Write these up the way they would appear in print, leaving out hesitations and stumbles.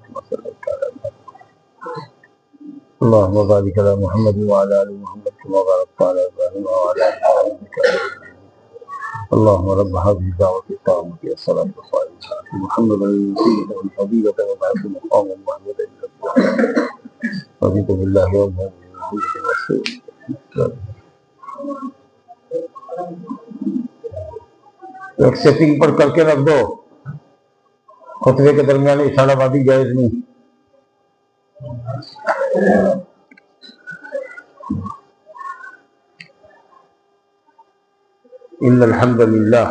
كما صليت على اللهم بارك على محمد وعلى ال محمد كما باركت على ابراهيم وعلى ال ابراهيم انك حميد مجيد. اللهم رب هذه الدعوة التامة والصلاة والسلام محمد الوسيلة والفضيلة وبعث مقام محمود إلا الله رضيت بالله ربا وبمحمد رسولا. ایک سیٹنگ پر کر کے رکھ دو، خطبے کے درمیان اشارہ بازی جائز نہیں. ان الحمد للہ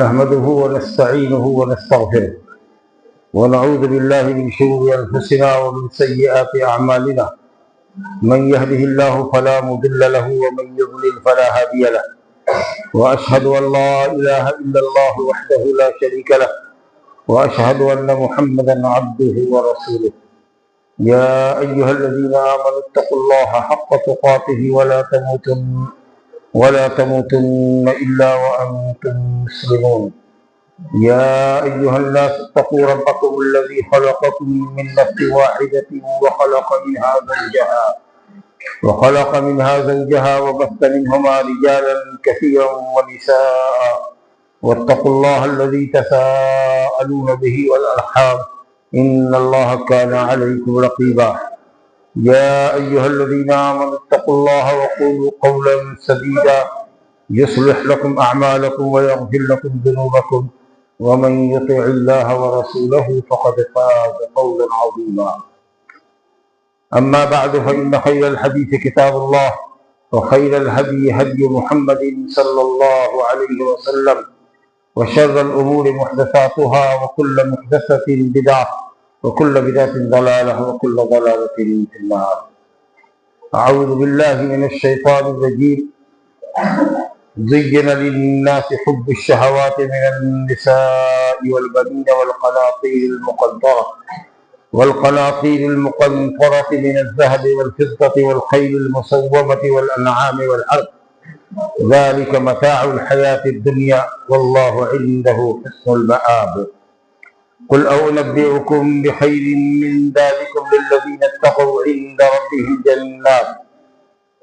نحمده ونستعینه ونستغفره ونعوذ بالله من شرور انفسنا ومن سيئات اعمالنا من يهده الله فلا مضل له ومن يضلل فلا هادي له واشهد ان لا اله الا الله وحده لا شريك له واشهد ان محمدا عبده ورسوله. يا ايها الذين امنوا اتقوا الله حق تقاته ولا تموتن الا وانتم مسلمون. يا ايها الناس اتقوا ربكم الذي خلقكم من نفس واحدة وخلق منها زوجها وبث منهما رجالا كثيرا ونساء واتقوا الله الذي تساءلون به والأرحام إن الله كان عليكم رقيبا. يا أيها الذين آمنوا اتقوا الله وقولوا قولا سديدا يصلح لكم أعمالكم ويغفر لكم ذنوبكم ومن يطع الله ورسوله فقد فاز فوزا عظيما. أما بعد فإن خير الحديث كتاب الله وخير الهدي هدي محمد صلى الله عليه وسلم وشر الأمور محدثاتها وكل محدثة بدعة وكل بدعة ضلالة وكل ضلالة في النار. أعوذ بالله من الشيطان الرجيم. زين للناس حب الشهوات من النساء والبنين والقناطير المقنطرة من الذهب والفضة والخيل المصومة والأنعام والحرث ذلك متاع الحياة الدنيا والله عنده حسن المآب. قل أنبئكم بخير من ذلكم للذين اتقوا عند ربهم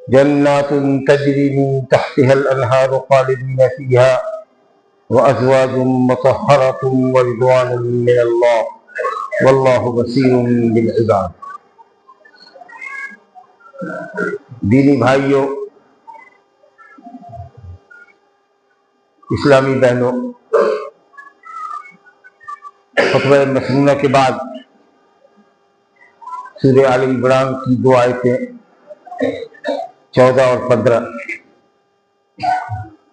جنات تجري من تحتها الأنهار خالدين فيها وأزواج مطهرة ورضوان من الله واللہ بصیر بالعباد. دینی بھائیوں، اسلامی بہنوں، خطبہ مسنونہ کے بعد سورہ آل عمران کی دو آیتیں 14 اور 15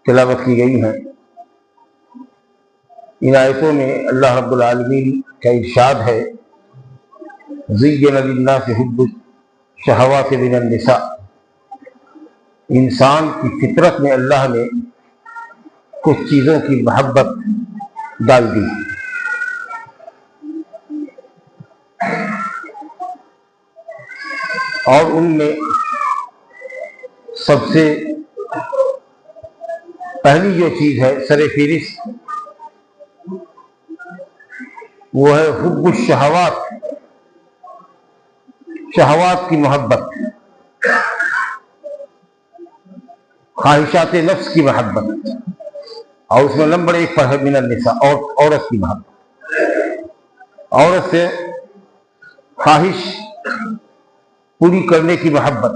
تلاوت کی گئی ہیں. ان آیتوں میں اللہ رب العالمین کا ارشاد ہے زین للناس حب الشہوات من النساء. انسان کی فطرت میں اللہ نے کچھ چیزوں کی محبت ڈال دی. اور ان میں سب سے پہلی جو چیز ہے سر فہرست وہ ہے حب الشہوات، شہوات کی محبت، خواہشات نفس کی محبت. اور اس میں نمبر 1 پر ہے من النساء، اور عورت کی محبت. عورت سے خواہش پوری کرنے کی محبت،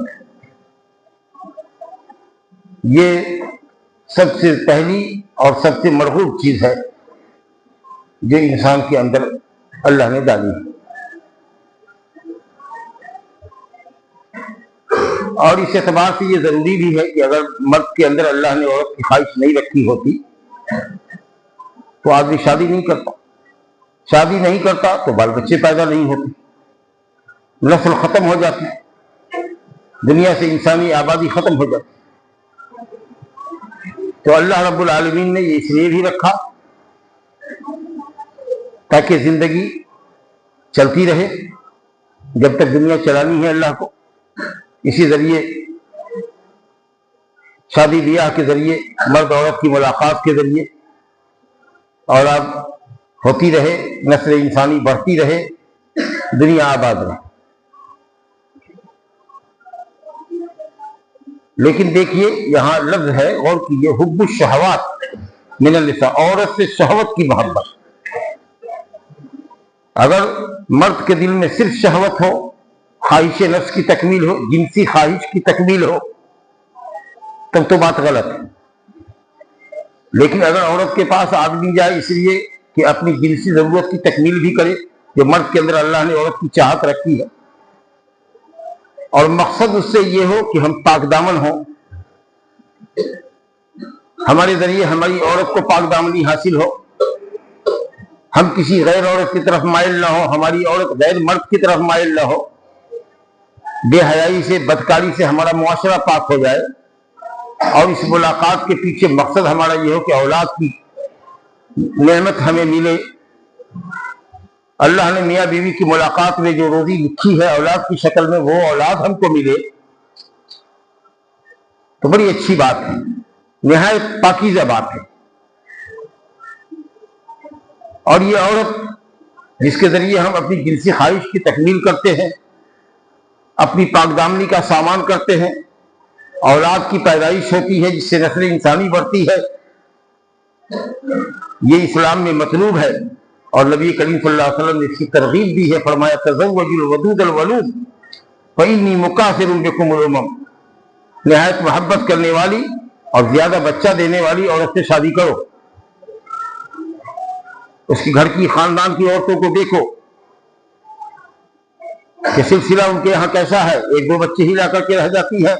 یہ سب سے پہلی اور سب سے مرغوب چیز ہے جو انسان کے اندر اللہ نے ڈالی ہے. اور اس اعتبار سے یہ ضروری بھی ہے کہ اگر مرد کے اندر اللہ نے عورت کی خواہش نہیں رکھی ہوتی تو آدمی شادی نہیں کرتا تو بال بچے پیدا نہیں ہوتے، نسل ختم ہو جاتی، دنیا سے انسانی آبادی ختم ہو جاتی. تو اللہ رب العالمین نے یہ اس لیے بھی رکھا تاکہ زندگی چلتی رہے جب تک دنیا چلانی ہے اللہ کو. اسی ذریعے شادی بیاہ کے ذریعے، مرد عورت کی ملاقات کے ذریعے، اور اب ہوتی رہے، نسل انسانی بڑھتی رہے، دنیا آباد رہے۔ لیکن دیکھیے یہاں لفظ ہے، غور کیجیے، حب الشہوات من النساء، عورت سے شہوت کی محبت۔ اگر مرد کے دل میں صرف شہوت ہو، خواہش نفس کی تکمیل ہو، جنسی خواہش کی تکمیل ہو، تب تو بات غلط ہے۔ لیکن اگر عورت کے پاس آدمی جائے اس لیے کہ اپنی جنسی ضرورت کی تکمیل بھی کرے، جو مرد کے اندر اللہ نے عورت کی چاہت رکھی ہے، اور مقصد اس سے یہ ہو کہ ہم پاک دامن ہوں، ہمارے ذریعے ہماری عورت کو پاک دامنی حاصل ہو، ہم کسی غیر عورت کی طرف مائل نہ ہو، ہماری عورت غیر مرد کی طرف مائل نہ ہو، بے حیائی سے، بدکاری سے ہمارا معاشرہ پاک ہو جائے، اور اس ملاقات کے پیچھے مقصد ہمارا یہ ہو کہ اولاد کی نعمت ہمیں ملے۔ اللہ نے میاں بیوی کی ملاقات میں جو روزی لکھی ہے اولاد کی شکل میں، وہ اولاد ہم کو ملے تو بڑی اچھی بات ہے، نہایت پاکیزہ بات ہے۔ اور یہ عورت جس کے ذریعے ہم اپنی جنسی خواہش کی تکمیل کرتے ہیں، اپنی پاک دامنی کا سامان کرتے ہیں، اولاد کی پیدائش ہوتی ہے جس سے نسل انسانی بڑھتی ہے، یہ اسلام میں مطلوب ہے۔ اور نبی کریم صلی اللہ علیہ وسلم نے اس کی ترغیب دی ہے، فرمایا تزوجوا الودود الولود فإنی مکاثر بکم الامم، نہایت محبت کرنے والی اور زیادہ بچہ دینے والی عورت سے شادی کرو، اس کی گھر کی خاندان کی عورتوں کو دیکھو کہ سلسلہ ان کے یہاں کیسا ہے، ایک دو بچے ہی لا کر کے رہ جاتی ہے،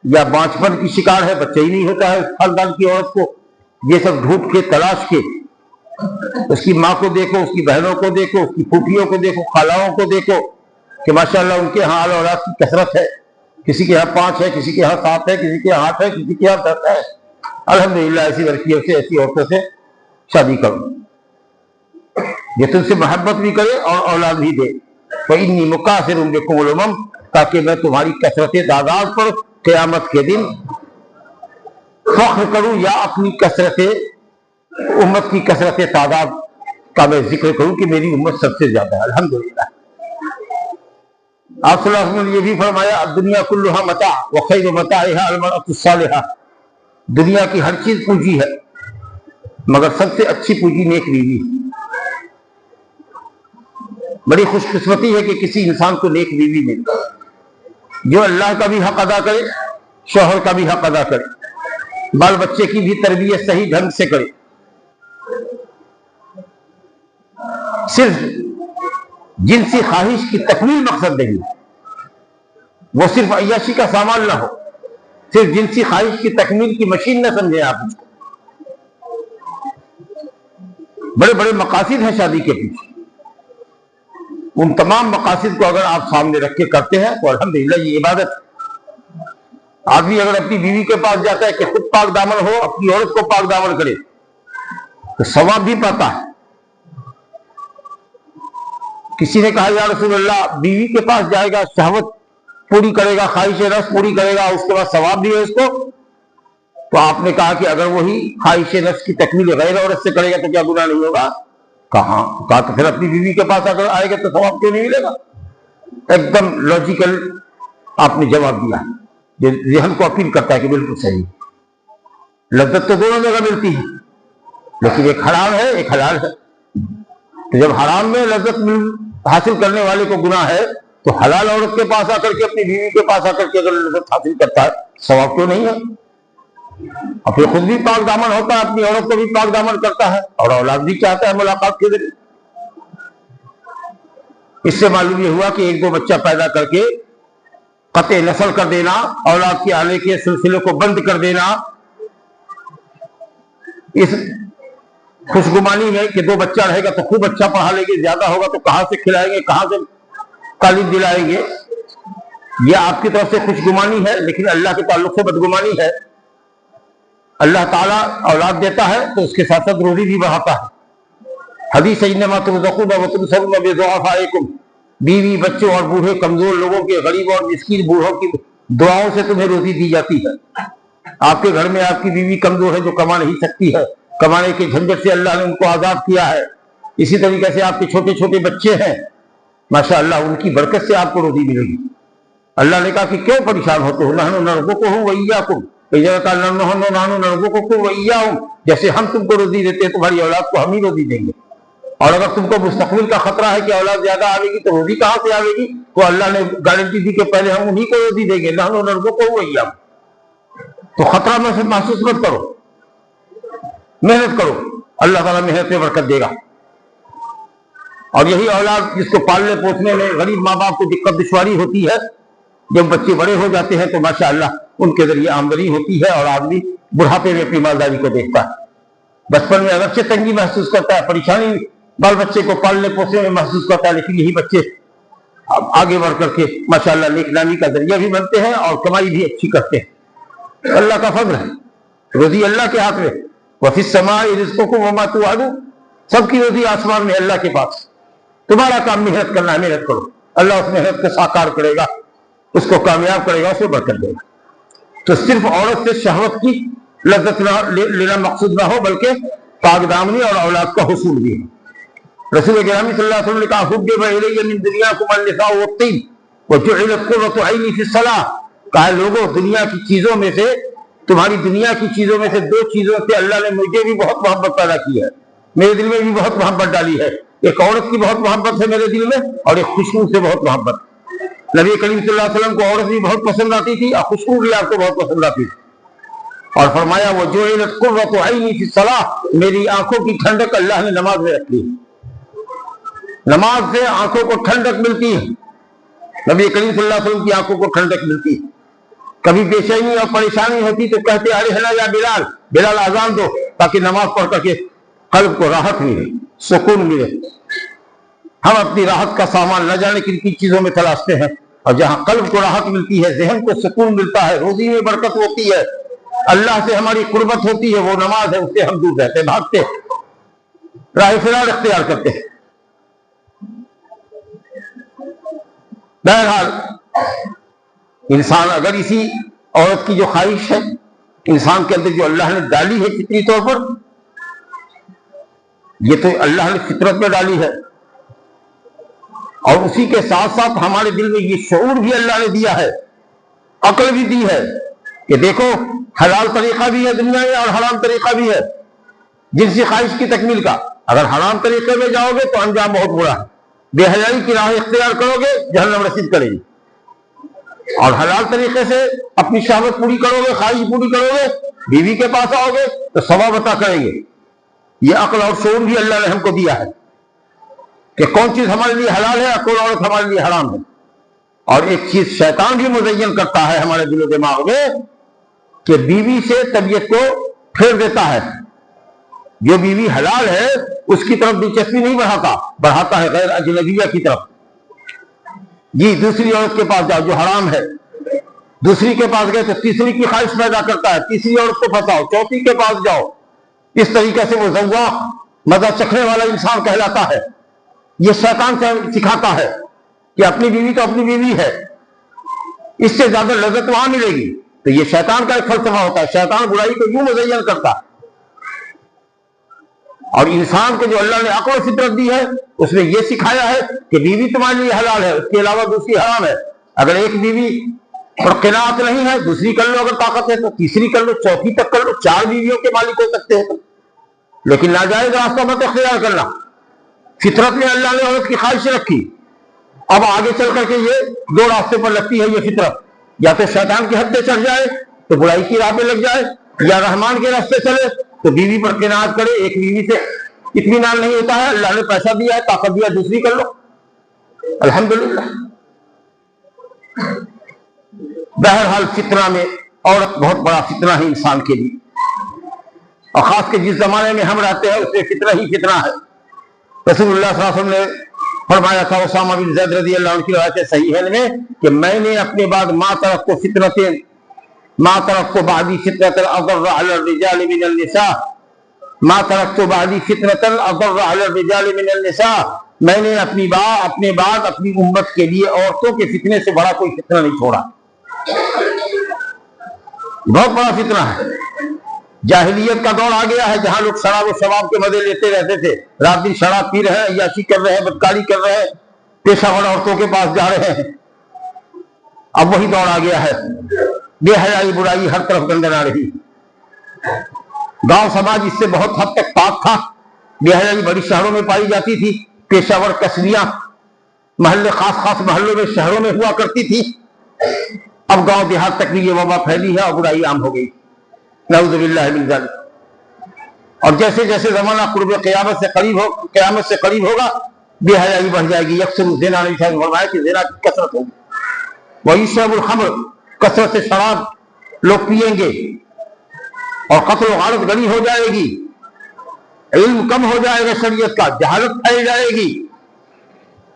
یا بانجپن کی شکار ہے، بچہ ہی نہیں ہوتا ہے اس خاندان کی عورت کو۔ یہ سب ڈھونڈ کے تلاش کے اس کی ماں کو دیکھو، اس کی بہنوں کو دیکھو، اس کی پھوپھیوں کو دیکھو، خالاؤں کو دیکھو کہ ماشاءاللہ ان کے ہاں اولاد کی کثرت ہے، کسی کے یہاں 5 ہے، کسی کے یہاں 7 ہے، کسی کے یہاں 8 ہے، کسی کے یہاں 10 ہے۔ الحمدللہ ایسی لڑکیوں سے، ایسی عورتوں سے شادی کرو یہ تم سے محبت بھی کرے اور اولاد بھی دے۔ فإنی مکاثر بکم الامم، تاکہ میں تمہاری کثرت تعداد پر قیامت کے دن فخر کروں، یا اپنی کثرت امت کی کثرت تعداد کا میں ذکر کروں کہ میری امت سب سے زیادہ ہے۔ الحمدللہ۔ آپ صلی اللہ علیہ وسلم نے یہ بھی فرمایا الدنیا کلھا متاع وخیر متاعها المرأة الصالحہ، دنیا کی ہر چیز پونجی ہے مگر سب سے اچھی پونجی نیک بیوی۔ بڑی خوش قسمتی ہے کہ کسی انسان کو نیک بیوی ملے جو اللہ کا بھی حق ادا کرے، شوہر کا بھی حق ادا کرے، بال بچے کی بھی تربیت صحیح ڈھنگ سے کرے، صرف جنسی خواہش کی تکمیل مقصد نہیں، وہ صرف عیاشی کا سامان نہ ہو، صرف جنسی خواہش کی تکمیل کی مشین نہ سمجھیں آپ اس کو۔ بڑے بڑے مقاصد ہیں شادی کے پیچھے، ان تمام مقاصد کو اگر آپ سامنے رکھ کے کرتے ہیں تو الحمدللہ یہ عبادت ہے۔ آدمی اگر اپنی بیوی کے پاس جاتا ہے کہ خود پاک دامن ہو، اپنی عورت کو پاک دامن کرے تو ثواب بھی پاتا ہے۔ کسی نے کہا یا رسول اللہ بیوی کے پاس جائے گا، شہوت پوری کرے گا، خواہش نفس پوری کرے گا، اس کے بعد ثواب بھی ہے اس کو؟ تو آپ نے کہا کہ اگر وہی خواہش نفس کی تکمیل غیر عورت سے کرے گا تو کیا گناہ نہیں ہوگا؟ کہا تو پھر اپنی بیوی کے پاس اگر آئے گا تو ثواب کیوں نہیں ملے گا؟ ایک دم لاجیکل آپ نے جواب دیا، جو ذہن کو اپیل کرتا ہے کہ بالکل صحیح۔ لذت تو دونوں جگہ ملتی ہے، لیکن ایک حرام ہے ایک حلال ہے، تو جب حرام میں لذت حاصل کرنے والے کو گناہ ہے تو حلال عورت کے پاس آ کر کے، اپنی بیوی کے پاس آ کر کے اگر لذت حاصل کرتا ہے ثواب کیوں نہیں ہے؟ اور پھر خود بھی پاک دامن ہوتا ہے، اپنی عورت کو بھی پاک دامن کرتا ہے اور اولاد بھی چاہتا ہے ملاقات کے ذریعے۔ اس سے معلوم یہ ہوا کہ ایک دو بچہ پیدا کر کے قطع نسل کر دینا، اولاد کے آنے کے سلسلے کو بند کر دینا، اس خوشگمانی میں کہ 2 بچہ رہے گا تو خوب اچھا پڑھا لیں گے، زیادہ ہوگا تو کہاں سے کھلائیں گے، کہاں سے تعلیم دلائیں گے، یہ آپ کی طرف سے خوشگمانی ہے، لیکن اللہ کے تعلق سے بدگمانی ہے۔ اللہ تعالیٰ اولاد دیتا ہے تو اس کے ساتھ ساتھ روزی بھی بڑھاتا ہے۔ حدیث انما ترزقون وتنصرون بضعفائکم، بیوی بچوں اور بوڑھے کمزور لوگوں کے، غریب اور مسکین بوڑھوں کی دعاؤں سے تمہیں روزی دی جاتی ہے۔ آپ کے گھر میں آپ کی بیوی کمزور ہے جو کما نہیں سکتی ہے، کمانے کے جھنجٹ سے اللہ نے ان کو آزاد کیا ہے، اسی طریقے سے آپ کے چھوٹے چھوٹے بچے ہیں ماشاءاللہ، ان کی برکت سے آپ کو روزی ملے گی۔ اللہ نے کہا کہ کیوں پریشان ہوتے ہو، نحن نرزقکم وإیاکم، جیسے ہم تم کو روزی دیتے ہیں تمہاری اولاد کو ہم ہی روزی دیں گے۔ اور اگر تم کو مستقبل کا خطرہ ہے کہ اولاد زیادہ آئے گی تو روزی کہاں سے آئے گی، تو اللہ نے گارنٹی دی کہ پہلے ہم انہی کو روزی دیں گے، نحن نرزقکم وإیاکم۔ تو خطرہ میں سے محسوس مت کرو، محنت کرو، اللہ تعالیٰ محنت میں برکت دے گا۔ اور یہی اولاد جس کو پالنے پوسنے میں غریب ماں باپ کو دقت دشواری ہوتی ہے، جب بچے بڑے ہو جاتے ہیں تو ماشاءاللہ ان کے ذریعے آمدنی ہوتی ہے اور آدمی بڑھاپے میں اپنی مالداری کو دیکھتا ہے۔ بچپن میں اگرچہ تنگی محسوس کرتا ہے، پریشانی بال بچے کو پالنے پوسنے میں محسوس کرتا ہے، لیکن یہی بچے آگے بڑھ کر کے ماشاءاللہ نیک نامی کا ذریعہ بھی بنتے ہیں اور کمائی بھی اچھی کرتے ہیں۔ اللہ کا فضل ہے، روزی اللہ کے ہاتھ میں۔ وَفِي السَّمَاءِ رِزْقُكُمْ وَمَا تُوعَدُونَ، سب کی روزی آسمان میں اللہ کے پاس، تمہارا کام محنت کرنا ہے، محنت کرو، اللہ اس محنت کو ساکار کرے گا، اس کو کامیاب کرے گا، اسے برکت دے گا۔ تو صرف عورت سے شہوت کی لذت لینا مقصود نہ ہو، بلکہ پاک دامنی اور اولاد کا حصول بھی ہے۔ رسول گرامی صلی اللہ علیہ وسلم نے کہا حُبِّبَ إِلَيَّ مِن دُنْيَاكُمُ النِّسَاءُ وَالطِّيبُ وَجُعِلَتْ قُرَّةُ عَيْنِي فِي الصَّلَاةِ، کہا لوگوں دنیا کی چیزوں میں سے، تمہاری دنیا کی چیزوں میں سے دو چیزوں سے اللہ نے مجھے بھی بہت محبت پیدا کی ہے، میرے دل میں بھی بہت محبت ڈالی ہے۔ ایک عورت کی بہت محبت ہے میرے دل میں، اور ایک خوشبو سے بہت محبت۔ نبی کریم صلی اللہ علیہ وسلم کو عورت بھی بہت پسند آتی تھی اور خوشبو بھی آپ کو بہت پسند آتی تھی، اور فرمایا وَجُعِلَتْ قُرَّةُ عَيْنِي فِي الصَّلَاةِ، میری آنکھوں کی ٹھنڈک اللہ نے نماز میں رکھی ہے۔ نماز سے آنکھوں کو ٹھنڈک ملتی ہے، نبی کریم صلی اللہ علیہ وسلم کی آنکھوں کو ٹھنڈک ملتی ہے۔ کبھی بے چینی اور پریشانی ہوتی تو کہتے ارحنا یا بلال، بلال اذان دو، تاکہ نماز پڑھ کر کے قلب کو راحت ملے، سکون ملے۔ ہم اپنی راحت کا سامان نہ جانے کن کن چیزوں میں تلاشتے ہیں، اور جہاں قلب کو راحت ملتی ہے، ذہن کو سکون ملتا ہے، روزی میں برکت ہوتی ہے، اللہ سے ہماری قربت ہوتی ہے، وہ نماز ہے، اس سے ہم دور رہتے، بھاگتے، راہ فرار اختیار کرتے ہیں۔ بہرحال انسان اگر اسی عورت کی جو خواہش ہے انسان کے اندر جو اللہ نے ڈالی ہے فطری طور پر، یہ تو اللہ نے فطرت میں ڈالی ہے، اور اسی کے ساتھ ساتھ ہمارے دل میں یہ شعور بھی اللہ نے دیا ہے، عقل بھی دی ہے کہ دیکھو حلال طریقہ بھی ہے دنیا میں اور حرام طریقہ بھی ہے جنسی خواہش کی تکمیل کا۔ اگر حرام طریقے میں جاؤ گے تو انجام بہت برا ہے، بے حیائی کی راہ اختیار کرو گے جہنم رسید کرے گی، اور حلال طریقے سے اپنی شہوت پوری کرو گے، خواہش پوری کرو گے، بیوی کے پاس آؤ گے تو ثواب عطا کریں گے۔ یہ عقل اور شعور بھی اللہ نے ہم کو دیا ہے کہ کون چیز ہمارے لیے حلال ہے اور کون عورت ہمارے لیے حرام ہے۔ اور ایک چیز شیطان بھی مزین کرتا ہے ہمارے دل و دماغ میں کہ بیوی سے طبیعت کو پھیر دیتا ہے، جو بیوی حلال ہے اس کی طرف دلچسپی نہیں بڑھاتا ہے غیر اجنبیہ کی طرف۔ جی دوسری عورت کے پاس جاؤ جو حرام ہے، دوسری کے پاس گئے تو تیسری کی خواہش پیدا کرتا ہے، تیسری عورت کو پھنساؤ، چوتھی کے پاس جاؤ، اس طریقے سے وہ ذواق مزہ چکھنے والا انسان کہلاتا ہے۔ یہ شیطان سے سکھاتا ہے کہ اپنی بیوی تو اپنی بیوی ہے، اس سے زیادہ لذت وہاں ملے گی، تو یہ شیطان کا ایک فلسفہ ہوتا ہے، شیطان برائی کو یوں مزین کرتا ہے۔ اور انسان کو جو اللہ نے عقل و فطرت دی ہے اس میں یہ سکھایا ہے کہ بیوی تمہارے لیے حلال ہے، اس کے علاوہ دوسری حرام ہے۔ اگر ایک بیوی پر قناعت نہیں ہے دوسری کر لو، اگر طاقت ہے تو تیسری کر لو، چوتھی تک کر لو، 4 بیویوں کے مالک ہو سکتے ہیں، لیکن ناجائز راستہ مت اختیار کرنا۔ فطرت میں اللہ نے عورت کی خواہش رکھی، اب آگے چل کر کے یہ 2 راستے پر لگتی ہے یہ فطرت، یا تو شیطان کی حد پہ چڑھ جائے تو برائی کی راہ پہ لگ جائے، یا رحمان کے راستے چلے تو بیوی پر قناعت کرے۔ ایک بیوی سے اطمینان نہیں ہوتا ہے، اللہ نے پیسہ دیا ہے، طاقت دیا، دوسری کر لو، الحمدللہ۔ بہرحال فتنہ میں عورت بہت بڑا فتنہ ہے انسان کے لیے، اور خاص کے جس زمانے میں ہم رہتے ہیں اس میں فتنہ ہی فتنہ ہے۔ رسول اللہ صلی اللہ علیہ وسلم نے فرمایا تھا اسامہ بن زید رضی اللہ عنہ کی روایت صحیحین میں کہ میں نے اپنے بعد ما ترکت بعدی فتنة اضر على الرجال من النساء، ما ترکت بعدی فتنة اضر على الرجال من النساء، میں نے اپنے بعد اپنی امت کے لیے عورتوں کے فتنے سے بڑا کوئی فتنہ نہیں چھوڑا۔ بہت بڑا فتنہ ہے، جاہلیت کا دور آ گیا ہے جہاں لوگ شراب و شباب کے مزے لیتے رہتے تھے، رات دن شراب پی رہے ہیں، عیاشی کر رہے ہیں، بدکاری کر رہے ہیں، پیشہ ور عورتوں کے پاس جا رہے ہیں۔ اب وہی دور آ گیا ہے، بے حیائی برائی ہر طرف گندن آ رہی۔ گاؤں سماج اس سے بہت حد تک پاک تھا، بے حیائی بڑی شہروں میں پائی جاتی تھی، پیشہ ور کسبیاں محلے خاص محلوں میں شہروں میں ہوا کرتی تھی۔ اب گاؤں دیہات تک بھی یہ وبا پھیلی ہے اور برائی عام ہو گئی، نعوذ باللہ من ذالک۔ اور جیسے جیسے زمانہ قرب قیامت سے قریب ہوگا، بے حیائی بڑھ جائے گی۔ یکسر الزنا، نبی صلی اللہ علیہ وسلم نے فرمایا کہ زنا کی کثرت ہوگی۔ وَيُشْرَبُ الْخَمْرُ، کثرت سے شراب لوگ پیئیں گے، اور قتل و غارت گڑی ہو جائے گی، علم کم ہو جائے گا شریعت کا، جہالت پھیل جائے گی،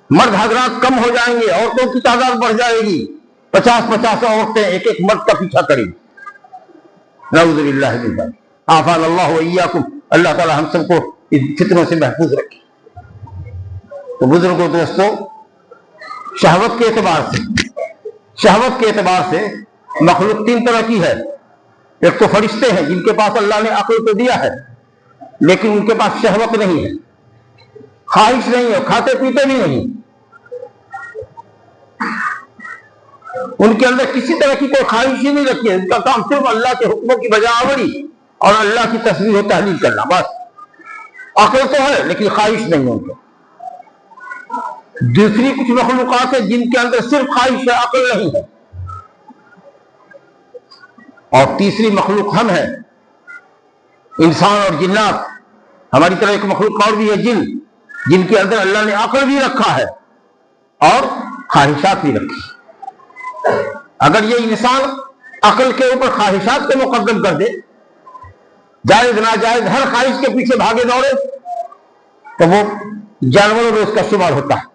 مرد حضرات کم ہو جائیں گے، عورتوں کی تعداد بڑھ جائے گی، 50 عورتیں ایک ایک مرد کا پیچھا کریں گی، نعوذ باللہ من ذالک۔ عافانا اللہ وإیاکم، اللہ تعالی ہم سب کو ان فتنوں سے محفوظ رکھے۔ تو بزرگوں دوستوں، شہوت کے اعتبار سے مخلوق 3 طرح کی ہے۔ ایک تو فرشتے ہیں جن کے پاس اللہ نے عقل تو دیا ہے، لیکن ان کے پاس شہوت نہیں ہے، خواہش نہیں ہے، کھاتے پیتے بھی نہیں، ان کے اندر کسی طرح کی کوئی خواہش ہی نہیں رکھی ہے۔ ان کا کام صرف اللہ کے حکموں کی بجا آوری اور اللہ کی تسبیح و تحلیل کرنا، بس۔ عقل تو ہے لیکن خواہش نہیں ہے ان کو۔ دوسری کچھ مخلوقات ہیں جن کے اندر صرف خواہش ہے، عقل نہیں ہے۔ اور تیسری مخلوق ہم ہیں، انسان اور جنات۔ ہماری طرح ایک مخلوق اور بھی ہے، جن کے اندر اللہ نے عقل بھی رکھا ہے اور خواہشات بھی رکھی۔ اگر یہ انسان عقل کے اوپر خواہشات کو مقدم کر دے، جائز ناجائز ہر خواہش کے پیچھے بھاگے دوڑے، تو وہ جانوروں میں اس کا شمار ہوتا ہے۔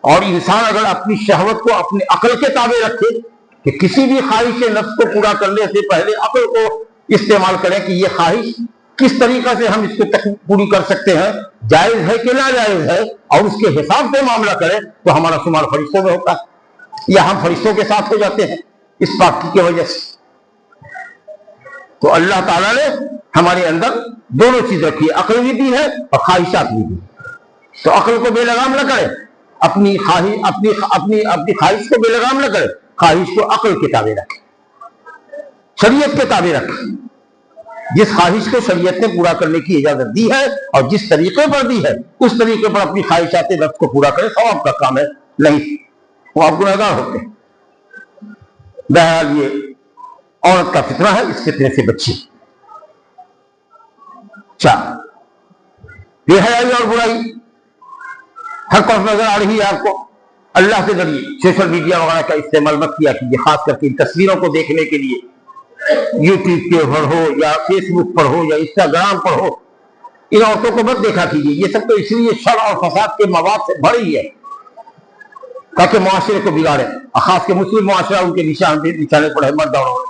اور انسان اگر اپنی شہوت کو اپنے عقل کے تابع رکھے کہ کسی بھی خواہش نفس کو پورا کرنے سے پہلے عقل کو استعمال کریں کہ یہ خواہش کس طریقہ سے ہم اس کو پوری کر سکتے ہیں، جائز ہے کہ ناجائز ہے، اور اس کے حساب سے معاملہ کریں، تو ہمارا شمار فرشتوں میں ہوتا ہے، یا ہم فرشتوں کے ساتھ ہو جاتے ہیں اس پاکی کی وجہ سے۔ تو اللہ تعالیٰ نے ہمارے اندر دونوں چیز رکھی ہے، عقل بھی دی ہے اور خواہشات بھی دی۔ تو عقل کو بے لگام نہ کرے، اپنی خواہش کو بے لگام نہ کرے، خواہش کو عقل کے تابع رکھے، شریعت کے تابع رکھے۔ جس خواہش کو شریعت نے پورا کرنے کی اجازت دی ہے اور جس طریقے پر دی ہے، اس طریقے پر اپنی خواہشات نفس کو پورا کرے، ثواب کا کام ہے، نہیں وہ آپ گنہگار ہوتے ہیں۔ بہرحال یہ عورت کا فتنہ ہے، اس فتنے سے بچی۔ 4، بے حیائی اور برائی ہر طرف نظر آ رہی ہے آپ کو۔ اللہ سے ڈریے، سوشل میڈیا وغیرہ کا استعمال مت کیا کیجیے، خاص کر کے ان تصویروں کو دیکھنے کے لیے، یوٹیوب کے پر ہو یا فیس بک پر ہو یا انسٹاگرام پر ہو، ان عورتوں کو مت دیکھا کیجیے۔ یہ سب تو اس لیے شر اور فساد کے مواد سے بھری ہے تاکہ معاشرے کو بگاڑے، خاص کے مسلم معاشرہ ان کے نشانے پڑے، مرد اور عورت،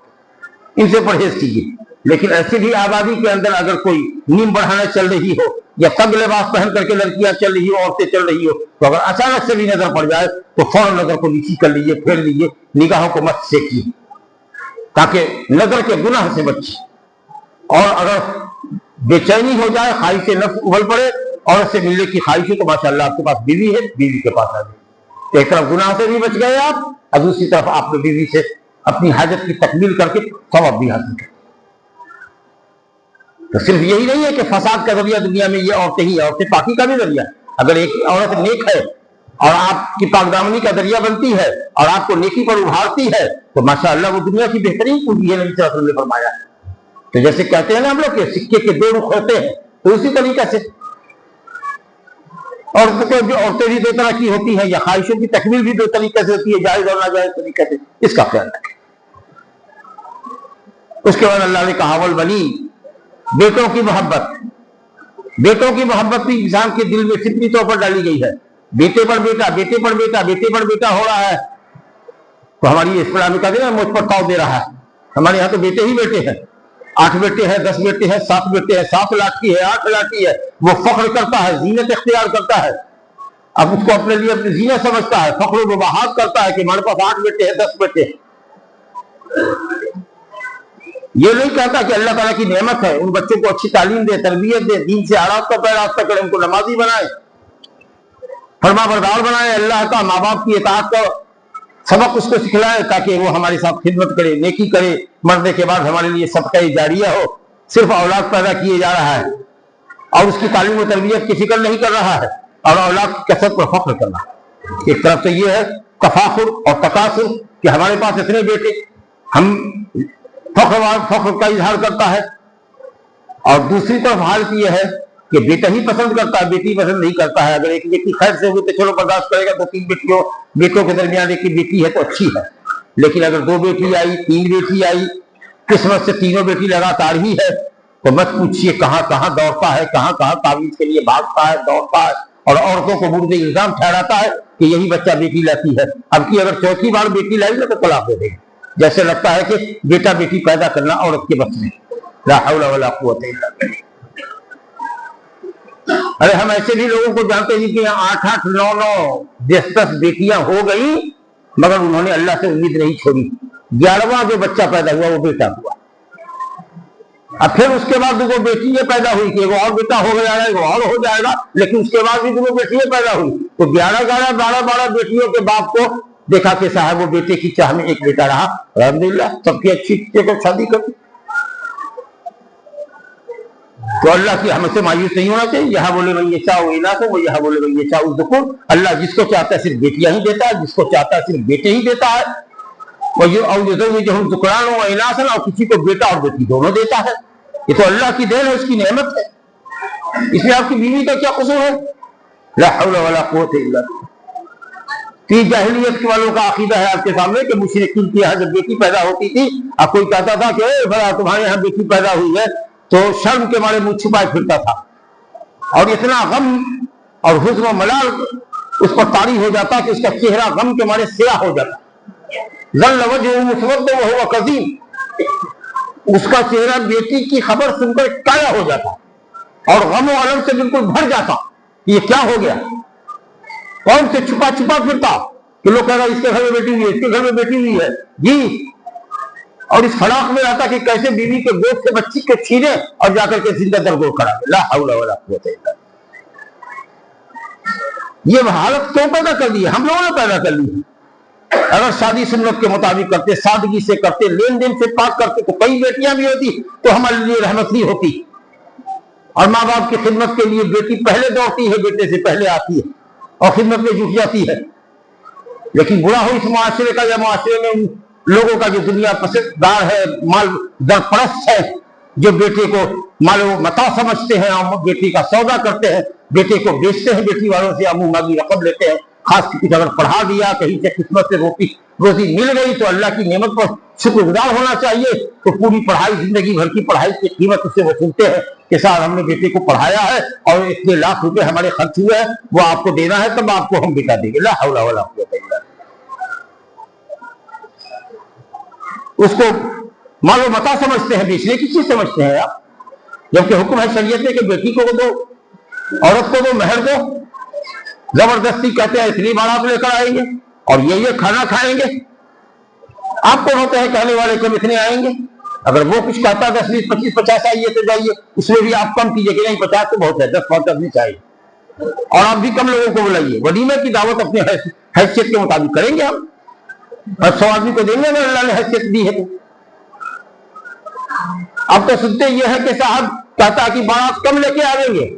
ان سے پرہیز کیجیے۔ لیکن ایسی بھی آبادی کے اندر اگر کوئی نیم بڑھانا چل رہی ہو یا تنگ لباس پہن کر کے لڑکیاں چل رہی ہو، عورتیں چل رہی ہو، تو اگر اچانک سے بھی نظر پڑ جائے تو فوراً نظر کو نیچی کر لیجیے، پھیر لیجیے، نگاہوں کو مت سیکھیے تاکہ نظر کے گناہ سے بچے۔ اور اگر بے چینی ہو جائے، خواہش نفس ابل پڑے، عورت سے ملنے کی خواہش ہے، تو ماشاءاللہ آپ کے پاس بیوی ہے، بیوی کے پاس آ جائے۔ ایک طرف گناہ سے بھی بچ گئے آپ، اور دوسری طرف آپ نے بیوی سے اپنی حاجت کی تکمیل کر کے ثواب بھی حاصل کر۔ تو صرف یہی نہیں ہے کہ فساد کا ذریعہ دنیا میں یہ عورتیں ہی، عورتیں پاکی کا بھی ذریعہ۔ اگر ایک عورت نیک ہے اور آپ کی پاک دامنی کا ذریعہ بنتی ہے اور آپ کو نیکی پر ابھارتی ہے، تو ماشاءاللہ وہ دنیا کی بہترین پونجی ہے، نبی صلی اللہ علیہ وسلم نے فرمایا۔ تو جیسے کہتے ہیں نا ہم لوگ کہ سکے کے 2 رخ ہوتے ہیں، تو اسی طریقے سے عورتیں بھی 2 طرح کی ہوتی ہیں، یا خواہشوں کی تکمیل بھی 2 طریقے سے ہوتی ہے، جائز اور ناجائز طریقے سے، اس کا خیال رکھیں۔ اس کے بعد اللہ نے کہا والبنین، بیٹوں کی محبت۔ بیٹوں کی محبت بھی انسان کے دل میں فطری طور پر ڈالی گئی ہے۔ بیٹے پر بیٹا، بیٹے پر بیٹا، بیٹے پر بیٹا ہو رہا ہے، تو ہماری اسلامی کا دن مجھ پر تاؤ دے رہا ہے۔ ہمارے یہاں تو بیٹے ہی بیٹے ہیں، 8 بیٹے ہیں، 10 بیٹے ہیں، 7 بیٹے ہیں، 7 لاٹھی ہے، 8 لاٹھی ہے، وہ فخر کرتا ہے، زینت اختیار کرتا ہے، اب اس کو اپنے لیے اپنی زینت سمجھتا ہے، فخر و مباحات کرتا ہے کہ ہمارے پاس 8 بیٹے ہیں، 10 بیٹے ہیں۔ یہ نہیں کہتا کہ اللہ تعالیٰ کی نعمت ہے ان بچوں کو اچھی تعلیم دے، تربیت دے، دین سے آراستہ پیراستہ کرے، ان کو نمازی بنائے، فرما بردار بنائے، اللہ کا ماں باپ کی اطاعت کا سبق اس کو سکھلائے تاکہ وہ ہمارے ساتھ خدمت کرے، نیکی کرے، مرنے کے بعد ہمارے لیے صدقہ جاریہ ہو۔ صرف اولاد پیدا کیے جا رہا ہے اور اس کی تعلیم و تربیت کی فکر نہیں کر رہا ہے، اور اولاد کی کثرت پر فخر کرنا۔ ایک طرف سے یہ ہے تفاخر اور تکاثر کہ ہمارے پاس اتنے بیٹے، ہم فخر کا اظہار کرتا ہے، اور دوسری طرف حالت یہ ہے کہ بیٹا ہی پسند کرتا ہے، بیٹی پسند نہیں کرتا ہے۔ اگر ایک بیٹی خیر سے ہوئی تو چلو برداشت کرے گا، تو تین بیٹوں کے درمیان ایک بیٹی ہے تو اچھی ہے، لیکن اگر دو بیٹی آئی، تین بیٹی آئی، قسمت سے تینوں بیٹی لگاتار ہی ہے، تو مت پوچھئے کہاں کہاں دوڑتا ہے، کہاں کہاں تعویذ کے لیے بھاگتا ہے، دوڑتا ہے، اور عورتوں کو مورد الزام ٹھہراتا ہے کہ یہی بچہ بیٹی لاتی ہے۔ اب کی اگر چوتھی بار بیٹی لائی نا تو طلاق دے دے گی، جیسے لگتا ہے کہ بیٹا بیٹی پیدا کرنا عورت کے بس میں۔ لا حول ولا قوت الا باللہ۔ ارے ہم ایسے بھی لوگوں کو جانتے ہیں کہ 8-8 9-9 10-10 بیٹیاں ہو گئی، مگر انہوں نے اللہ سے امید نہیں چھوڑی، 11واں جو بچہ پیدا ہوا وہ بیٹا ہوا۔ اب پھر اس کے بعد وہ بیٹی یہ پیدا ہوئی کہ وہ اور بیٹا ہو جائے گا، وہ اور ہو جائے گا، لیکن اس کے بعد بھی وہ بیٹیاں پیدا ہوئی، تو 11 12 بیٹیوں کے باپ کو دیکھا کہ صاحب وہ بیٹے کی چاہ میں ایک بیٹا رہا، الحمدللہ سب کی اچھی کو شادی کر دی۔ تو اللہ کی ہم سے مایوس نہیں ہونا چاہیے۔ یہاں بولے من یشاء اناثا وہ یہاں بولے من یشاء الذکور، اللہ جس کو چاہتا ہے صرف بیٹیاں ہی دیتا ہے، جس کو چاہتا ہے صرف بیٹے ہی دیتا ہے، اور یزوجہم ذکرانا و اناثا، اور کسی کو بیٹا اور بیٹی دونوں دیتا ہے۔ یہ تو اللہ کی دین ہے، اس کی نعمت ہے، اس میں آپ کی بیوی کا کیا قصور ہے؟ لا حول ولا قوت الا باللہ۔ تین جاہلیت والوں کا عقیدہ ہے آپ کے سامنے کہ مشرکین کے یہاں جب بیٹی پیدا ہوتی تھی، اب کوئی کہتا تھا کہ اے بھلا تمہارے یہاں بیٹی پیدا ہوئی ہے، تو شرم کے مارے منہ چھپائے پھرتا تھا، اور اتنا غم اور حزن و ملال اس پر طاری ہو جاتا کہ اس کا چہرہ غم کے مارے سیاہ ہو جاتا۔ ظل وجهه مسودا وهو كظيم، اس کا چہرہ بیٹی کی خبر سن کر کایا ہو جاتا اور غم و الم سے بالکل بھر جاتا۔ یہ کیا ہو گیا؟ کون سے چھپا چھپا پھرتا کہ لوگ کہہ رہا اس کے گھر میں بیٹی ہوئی ہے، اس کے گھر میں بیٹی ہوئی ہے جی، اور اس فراق میں رہتا کہ کیسے بیوی کے گود سے بچی کو چھینے اور جا کر کے زندہ درگور کرا دے۔ لا حول ولا قوت الا باللہ۔ یہ حالت کیوں پیدا کر دی ہے؟ ہم لوگوں نے پیدا کر لی ہے۔ اگر شادی سنت کے مطابق کرتے، سادگی سے کرتے، لین دین سے پاک کرتے، تو کئی بیٹیاں بھی ہوتی تو ہمارے لیے رحمت ہی ہوتی، اور ماں باپ کی خدمت کے لیے بیٹی پہلے دوڑتی ہے، بیٹے سے پہلے آتی ہے اور خدمت میں جٹ جاتی ہے۔ لیکن برا ہو اس معاشرے کا، یا معاشرے میں لوگوں کا جو دنیا پسنددار ہے، مال در پرست ہے، جو بیٹے کو مال و متاع سمجھتے ہیں اور بیٹی کا سودا کرتے ہیں، بیٹے کو بیچتے ہیں، بیٹی والوں سے منہ مانگی رقم لیتے ہیں۔ خاص کچھ اگر پڑھا دیا، کہیں سے قسمت سے روزی مل گئی تو اللہ کی نعمت پر شکر گزار ہونا چاہیے۔ تو پوری پڑھائی، زندگی بھر کی پڑھائی کی قیمت اس سے وصولتے ہیں کہ صاحب ہم نے بیٹے کو پڑھایا ہے اور اتنے لاکھ روپے ہمارے خرچ ہوئے ہیں، وہ آپ کو دینا ہے، تب آپ کو ہم بیٹا دیں گے۔ لا حول ولا قوت الا باللہ۔ اس کو مال و متاع سمجھتے ہیں، بیچنے کی چیز سمجھتے ہیں آپ، جبکہ حکم ہے شریعت میں کہ بیٹی کو دو، عورت کو دو، مہر دو۔ زبردستی کہتے ہیں اتنی بار آپ لے کر آئیں گے اور یہ کھانا کھائیں گے، آپ کو ہوتا ہے کہنے والے کم اتنے آئیں گے۔ اگر وہ کچھ کہتا ہے 10 20 25 50 آئیے تو جائیے، اس میں بھی آپ کم کیجیے کہ نہیں 50 تو بہت ہے، 10 5 آدمی چاہیے، اور آپ بھی کم لوگوں کو بلائیے۔ ولیمے کی دعوت اپنے حیثیت کے مطابق کریں گے ہم، اور 100 آدمی کو دیں گے اگر اللہ نے حیثیت دی ہے تو۔ اب تو سنتے یہ ہے کہ صاحب کہتا ہے کہ بارات کم لے کے آئیں گے،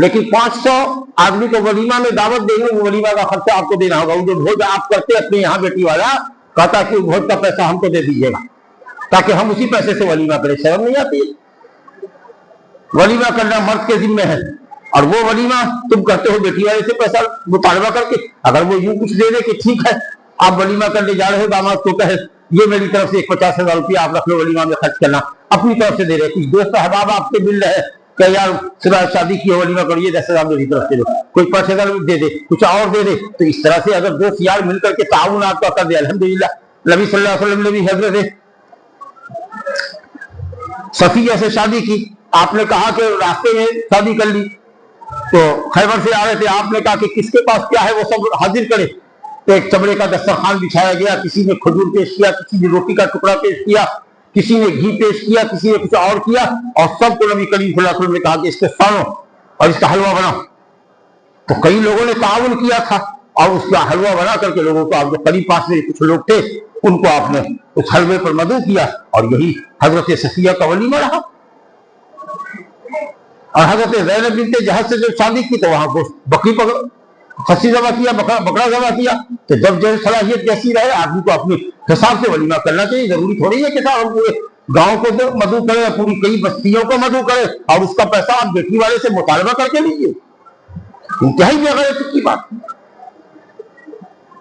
لیکن 500 آدمی کو ولیمہ میں دعوت دیں گے، وہ ولیمہ کا خرچہ آپ کو دینا ہوگا۔ وہ جو بھوج آپ کرتے اپنے یہاں بیٹی والا کہتا کہ بھوج کا پیسہ ہم کو دے دیجیے گا تاکہ ہم اسی پیسے سے ولیمہ کریں۔ شرم نہیں آتی؟ ولیمہ کرنا مرد کے ذمہ ہے، اور وہ ولیمہ تم کرتے ہو بیٹی والے سے پیسہ مطالبہ کر کے۔ اگر وہ یوں کچھ دے دے کہ ٹھیک ہے آپ ولیمہ کرنے جا رہے ہو، داماد کو کہے یہ میری طرف سے 50,000 روپیہ آپ رکھ لو ولیمہ میں خرچ کرنا، اپنی طرف سے دے رہے، کچھ دوست احباب آپ کے مل رہے کہ یار صبح شادی کی ہو ولیمہ کرو، یہ 10,000 میری طرف سے دو، کوئی 5,000 دے دے، کچھ اور دے دے۔ تو اس طرح سے اگر دوست یار مل کر کے تعاون آپ کا کر دے، الحمدللہ۔ نبی صلی اللہ علیہ وسلم نے بھی حضرت صفیہ سے شادی کی، آپ نے کہا کہ راستے میں شادی کر لی، تو خیبر سے آ رہے تھے، آپ نے کہا کہ کس کے پاس کیا ہے وہ سب حاضر کرے، تو ایک چمڑے کا دسترخوان بچھایا گیا، کسی نے کھجور پیش کیا، کسی نے روٹی کا ٹکڑا پیش کیا، کسی نے گھی پیش کیا، کسی نے کچھ اور کیا، اور سب کو نبی کریم صلی اللہ علیہ وسلم نے کہا کہ اس کو سانو اور اس کا حلوہ بناؤ۔ تو کئی لوگوں نے تعاون کیا تھا اور اس کا حلوہ بنا کر کے لوگوں کو، آپ جو قریب پاس میں کچھ لوگ تھے ان کو آپ نے اس حلوے پر مدعو کیا، اور یہی حضرت صفیہ کا ولیمہ رہا۔ اور حضرت زینب بنت جہش سے جب شادی کی تو وہاں کو بکری خصی ذبح کیا، بکرا ذبح کیا۔ تو جب جو صلاحیت جیسی رہے آدمی کو اپنے حساب سے ولیمہ کرنا چاہیے، ضروری تھوڑی ہے کہ صاحب ہم پورے گاؤں کو مدعو کرے، پوری کئی بستیوں کو مدعو کرے اور اس کا پیسہ آپ بیٹی والے سے مطالبہ کر کے لیجیے، انتہائی بغیر کی بات۔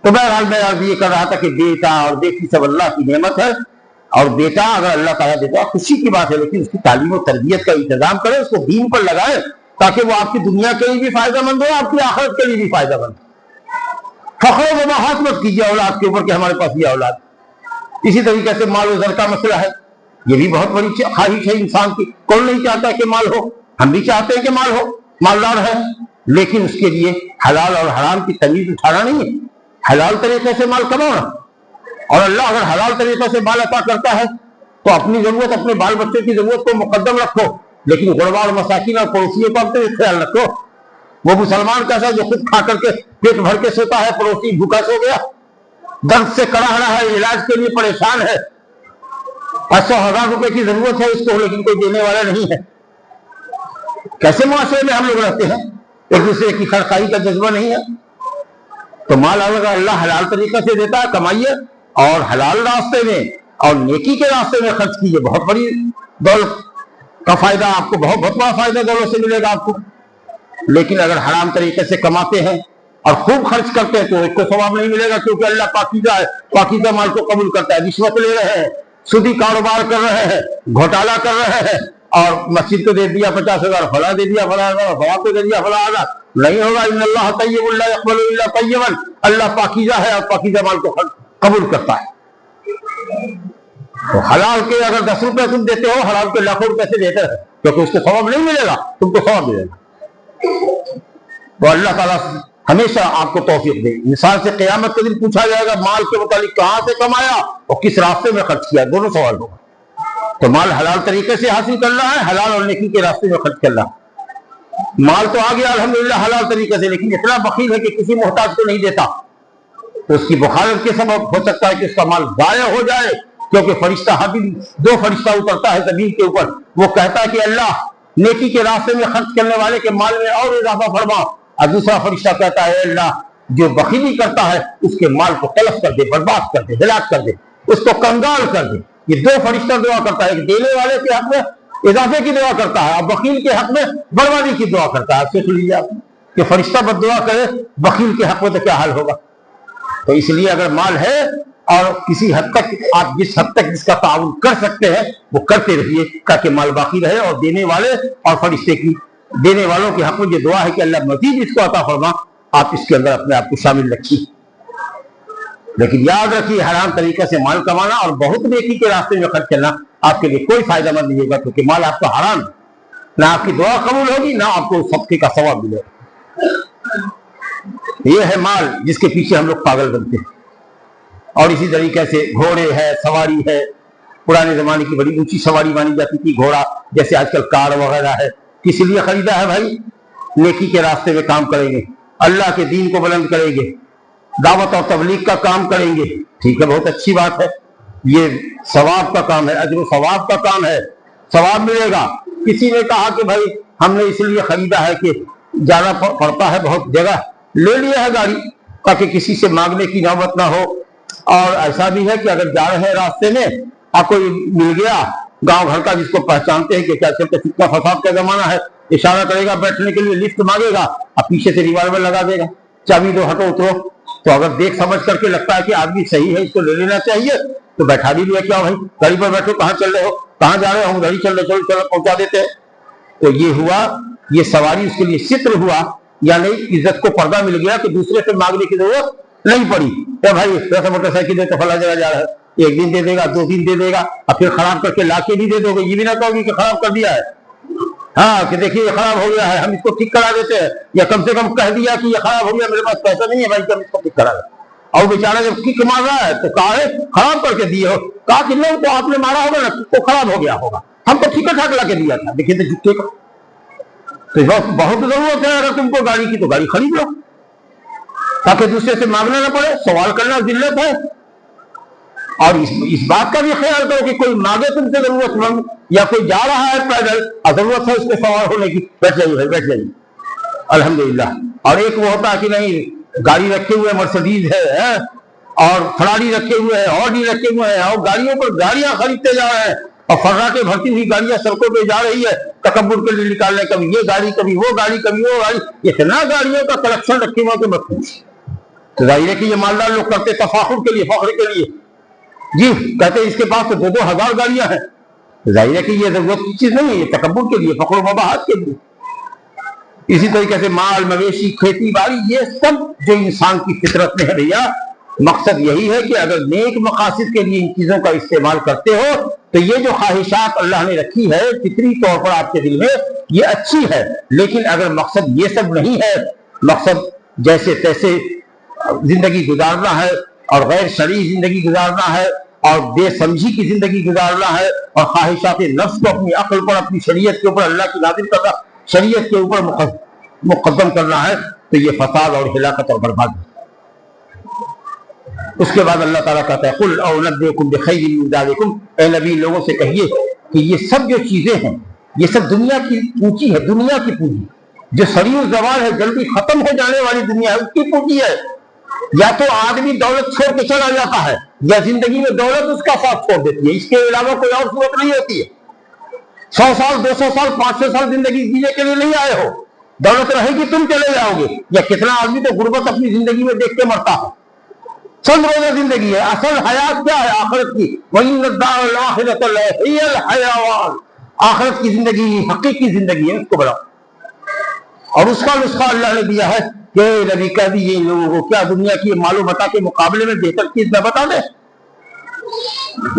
تو بہرحال میں عرض یہ کر رہا تھا کہ بیٹا اور بیٹی سب اللہ کی نعمت ہے، اور بیٹا اگر اللہ تعالیٰ دیتا ہے خوشی کی بات ہے، لیکن اس کی تعلیم و تربیت کا انتظام کرے، اس کو دین پر لگائے تاکہ وہ آپ کی دنیا کے لیے بھی فائدہ مند ہو، آپ کی آخرت کے لیے بھی فائدہ مند ہو۔ فخر و مباحث مت کیجیے اولاد کے اوپر کہ ہمارے پاس یہ اولاد۔ اسی طریقے سے مال و زر کا مسئلہ ہے، یہ بھی بہت بڑی خواہش ہے انسان کی، کون نہیں چاہتا کہ مال ہو، ہم بھی چاہتے ہیں کہ مال ہو، مالدار ہے، لیکن اس کے لیے حلال اور حرام کی تمیز اٹھانا نہیں ہے، حلال طریقے سے مال کمانا۔ اور اللہ اگر حلال طریقے سے مال عطا کرتا ہے تو اپنی ضرورت، اپنے بال بچوں کی ضرورت کو مقدم رکھو، لیکن غربا اور مساکین اور پڑوسیوں کا خیال رکھو۔ وہ مسلمان کیسا جو خود کھا کر کے پیٹ بھر کے سوتا ہے، پڑوسی بھوکا سو گیا، درد سے کڑا رہا ہے، علاج کے لیے پریشان ہے، 500,000 روپے کی ضرورت ہے اس کو، لیکن کوئی دینے والا نہیں ہے۔ کیسے معاشرے میں ہم لوگ رہتے ہیں؟ ایک دوسرے کی خیرخواہی کا جذبہ نہیں ہے۔ تو مال اگر اللہ حلال طریقے سے دیتا ہے کمائیے، اور حلال راستے میں اور نیکی کے راستے میں خرچ کیجیے، بہت بڑی دولت کا فائدہ آپ کو، بہت بڑا فائدہ دولت سے ملے گا آپ کو۔ لیکن اگر حرام طریقے سے کماتے ہیں اور خوب خرچ کرتے ہیں تو ایک کو ثواب نہیں ملے گا، کیونکہ اللہ پاکیزہ ہے، پاکیزہ مال کو قبول کرتا ہے۔ رشوت لے رہے ہیں، سودی کاروبار کر رہے ہیں، گھوٹالہ کر رہے ہیں، اور مسجد کو دے دیا 50,000، فلاں دے دیا فلاں ہزار، فلاں کو دے دیا فلاں ہزار، نہیں ہوگا۔ ان اللہ طیب لا یقبل الا طیبا، اللہ پاکیزہ ہے اور پاکیزہ مال کو قبول کرتا ہے۔ تو حلال کے اگر 10 روپے تم دیتے ہو، حرام کے لاکھوں روپے سے بہتر ہے، کیونکہ اس کو ثواب نہیں ملے گا، تم کو ثواب ملے گا۔ تو اللہ تعالیٰ ہمیشہ آپ کو توفیق دے۔ انسان سے قیامت کے دن پوچھا جائے گا مال کے متعلق، کہاں سے کمایا اور کس راستے میں خرچ کیا، دونوں سوال ہوگا۔ تو مال حلال طریقے سے حاصل کرنا ہے، حلال اور نیکی کے راستے میں خرچ کرنا۔ مال تو آ گیا الحمدللہ حلال طریقے سے، لیکن اتنا بخیل ہے کہ کسی محتاج کو نہیں دیتا، تو اس کی بخارت کے سبب ہو سکتا ہے کہ اس کا مال ضائع ہو جائے، کیونکہ فرشتہ حبیب 2 فرشتہ اترتا ہے زمین کے اوپر، وہ کہتا ہے کہ اللہ نیکی کے راستے میں خرچ کرنے والے کے مال میں اور اضافہ فرما، اور دوسرا فرشتہ کہتا ہے اللہ جو بخیلی کرتا ہے اس کے مال کو تلف کر دے، برباد کر دے، ہلاک کر دے، اس کو کنگال کر دے۔ یہ 2 فرشتہ دعا کرتا ہے، ایک دینے والے کے حق میں اضافے کی دعا کرتا ہے، اور بخیل کے حق میں بربادی کی دعا کرتا ہے۔ سوچ لیجیے آپ کہ فرشتہ بد دعا کرے بخیل کے حق میں تو کیا حال ہوگا۔ تو اس لیے اگر مال ہے اور کسی حد تک آپ جس حد تک جس کا تعاون کر سکتے ہیں وہ کرتے رہیے، تاکہ مال باقی رہے، اور دینے والے اور فرشتے کی دینے والوں کے حق میں یہ دعا ہے کہ اللہ مزید اس کو عطا فرما، آپ اس کے اندر اپنے آپ کو شامل رکھیے۔ لیکن یاد رکھیے حرام طریقے سے مال کمانا اور بہت نیکی کے راستے میں خرچ کرنا آپ کے لیے کوئی فائدہ مند نہیں ہوگا، کیونکہ مال آپ کا حرام ہے، نہ آپ کی دعا قبول ہوگی نہ آپ کو صدقے کا ثواب ملے گا۔ یہ ہے مال جس کے پیچھے ہم لوگ پاگل بنتے ہیں۔ اور اسی طریقے سے گھوڑے ہے، سواری ہے، پرانے زمانے کی بڑی اونچی سواری مانی جاتی تھی گھوڑا، جیسے آج کل کار وغیرہ ہے، کس لیے خریدا ہے بھائی؟ نیکی کے راستے میں کام کریں گے، اللہ کے دین کو بلند کریں گے، دعوت اور تبلیغ کا کام کریں گے، ٹھیک ہے، بہت اچھی بات ہے، یہ ثواب کا کام ہے، اجر و ثواب کا کام ہے، ثواب ملے گا۔ کسی نے کہا کہ بھائی ہم نے اس لیے خریدا ہے کہ جانا پڑتا ہے بہت جگہ، لے لیا ہے گاڑی تاکہ کسی سے مانگنے کی نوبت نہ ہو، اور ایسا بھی ہے کہ اگر جا رہے ہیں راستے میں آپ کوئی مل گیا گاؤں گھر کا جس کو پہچانتے ہیں کہ کیا چلتے کتنا فساد کا زمانہ ہے، اشارہ کرے گا بیٹھنے کے لیے، لفٹ مانگے گا اور پیچھے سے ریوالور لگا دے گا، چابی دو ہٹو اترو، تو اگر دیکھ سمجھ کر کے لگتا ہے کہ آدمی صحیح ہے اس کو لے لینا چاہیے تو بیٹھا بھی لیا، کیا بھائی گاڑی پر بیٹھو، کہاں چل رہے ہو، کہاں جا رہے ہو، ہم گاڑی چل رہے، چلو چلو پہنچا دیتے ہیں۔ تو یہ ہوا، یہ سواری اس کے لیے ستر ہوا، یعنی عزت کو پردہ مل گیا کہ دوسرے سے مانگنے کی ضرورت نہیں پڑی۔ کیا بھائی ویسا موٹر سائیکل دے تو فلاں جگہ جا رہا ہے، 1 دن دے دے گا، 2 دن دے دے گا، اور پھر خراب کر کے لا کے بھی دے دو گے، یہ بھی نہ کہو گی کہ خراب کر دیا ہے، ہاں کہ دیکھیے یہ خراب ہو گیا ہے ہم اس کو ٹھیک کرا دیتے ہیں، یا کم سے کم کہہ دیا کہ یہ خراب ہو گیا میرے پاس پیسہ نہیں ہے بھائی کہ ہم اس کو ٹھیک کرا دیں۔ اور بیچارہ جب کک مار رہا ہے تو کہا ہے خراب کر کے دیے ہو. کہا کہ نہیں تو آپ نے مارا ہوگا نا تو خراب ہو گیا ہوگا, ہم تو ٹھیک ٹھاک لا کے دیا تھا. دیکھیے تو جوتے کا تو بہت ضرورت ہے اگر تم کو گاڑی کی تو گاڑی خرید لو تاکہ دوسرے سے مانگنا نہ پڑے. سوال کرنا ذلت ہے. اور اس بات کا بھی خیال کرو کہ کوئی مانگے تم سے ضرورت مند یا کوئی جا رہا ہے پیدل اور ضرورت ہے اس کے سوار ہونے کی, بیٹھ جائیے بھائی بیٹھ جائیے الحمدللہ. اور ایک وہ ہوتا ہے کہ نہیں گاڑی رکھے ہوئے مرسڈیز ہے اور فراری رکھے ہوئے ہیں, آڈی رکھے ہوئے ہیں, اور گاڑیوں پر گاڑیاں خریدتے جا رہے ہیں اور فراتیں بھرتی ہوئی گاڑیاں سڑکوں پہ جا رہی ہے تکبر کے لیے نکالنے, کبھی یہ گاڑی کبھی وہ گاڑی کبھی وہ گاڑی, اتنا گاڑیوں کا کلیکشن رکھے ہوا کہ مت پوچھ. تو ظاہر ہے کہ یہ مالدار لوگ کرتے تفاخر کے لیے, فخر کے لیے. جی کہتے اس کے پاس تو 2,000 گاڑیاں ہیں. ظاہر ہے کہ یہ ضرورت کی چیز نہیں ہے, یہ تکبر کے لیے, فخر و مباحث کے لیے. اسی طریقے سے مال مویشی کھیتی باڑی یہ سب جو انسان کی فطرت میں ہے بھیا, مقصد یہی ہے کہ اگر نیک مقاصد کے لیے ان چیزوں کا استعمال کرتے ہو تو یہ جو خواہشات اللہ نے رکھی ہے فطری طور پر آپ کے دل میں یہ اچھی ہے. لیکن اگر مقصد یہ سب نہیں ہے, مقصد جیسے تیسے زندگی گزارنا ہے اور غیر شرعی زندگی گزارنا ہے اور بے سمجھی کی زندگی گزارنا ہے اور خواہشات نفس کو اپنی عقل پر اپنی شریعت کے اوپر اللہ کی نازل کرنا, شریعت کے اوپر مقدم کرنا ہے, تو یہ فساد اور ہلاکت اور بربادی. اس کے بعد اللہ تعالیٰ کہتا ہے قل اونبئکم بخیر من ذالکم, اے نبی لوگوں سے کہیے کہ یہ سب جو چیزیں ہیں یہ سب دنیا کی پونجی ہے, دنیا کی پونجی جو سریع الزوال ہے, جلدی ختم ہو جانے والی دنیا ہے, اس کی پونجی ہے. یا تو آدمی دولت چھوڑ کے چلا جاتا ہے یا زندگی میں دولت اس کا ساتھ چھوڑ دیتی ہے, اس کے علاوہ کوئی اور صورت نہیں ہوتی ہے. 100 سال 200 سال 500 سال زندگی جینے کے لیے نہیں آئے ہو, دولت رہے گی تم چلے جاؤ گے. یا کتنا آدمی تو غربت اپنی زندگی میں دیکھ کے مرتا ہے, چند روزہ زندگی ہے. اصل حیات کیا ہے آخرت کی, وَإِنَّ الدَّارَ الْآخِرَةَ لَهِيَ الْحَيَوَانُ, آخرت کی زندگی حقیقی زندگی ہے, اس کو بڑھاؤ. اور اس کا نسخہ اللہ نے دیا ہے کہ نبی کہہ دیجیے ان لوگوں کو کیا دنیا کی مال و متاع کے مقابلے میں بہتر چیز نہ بتا دیں.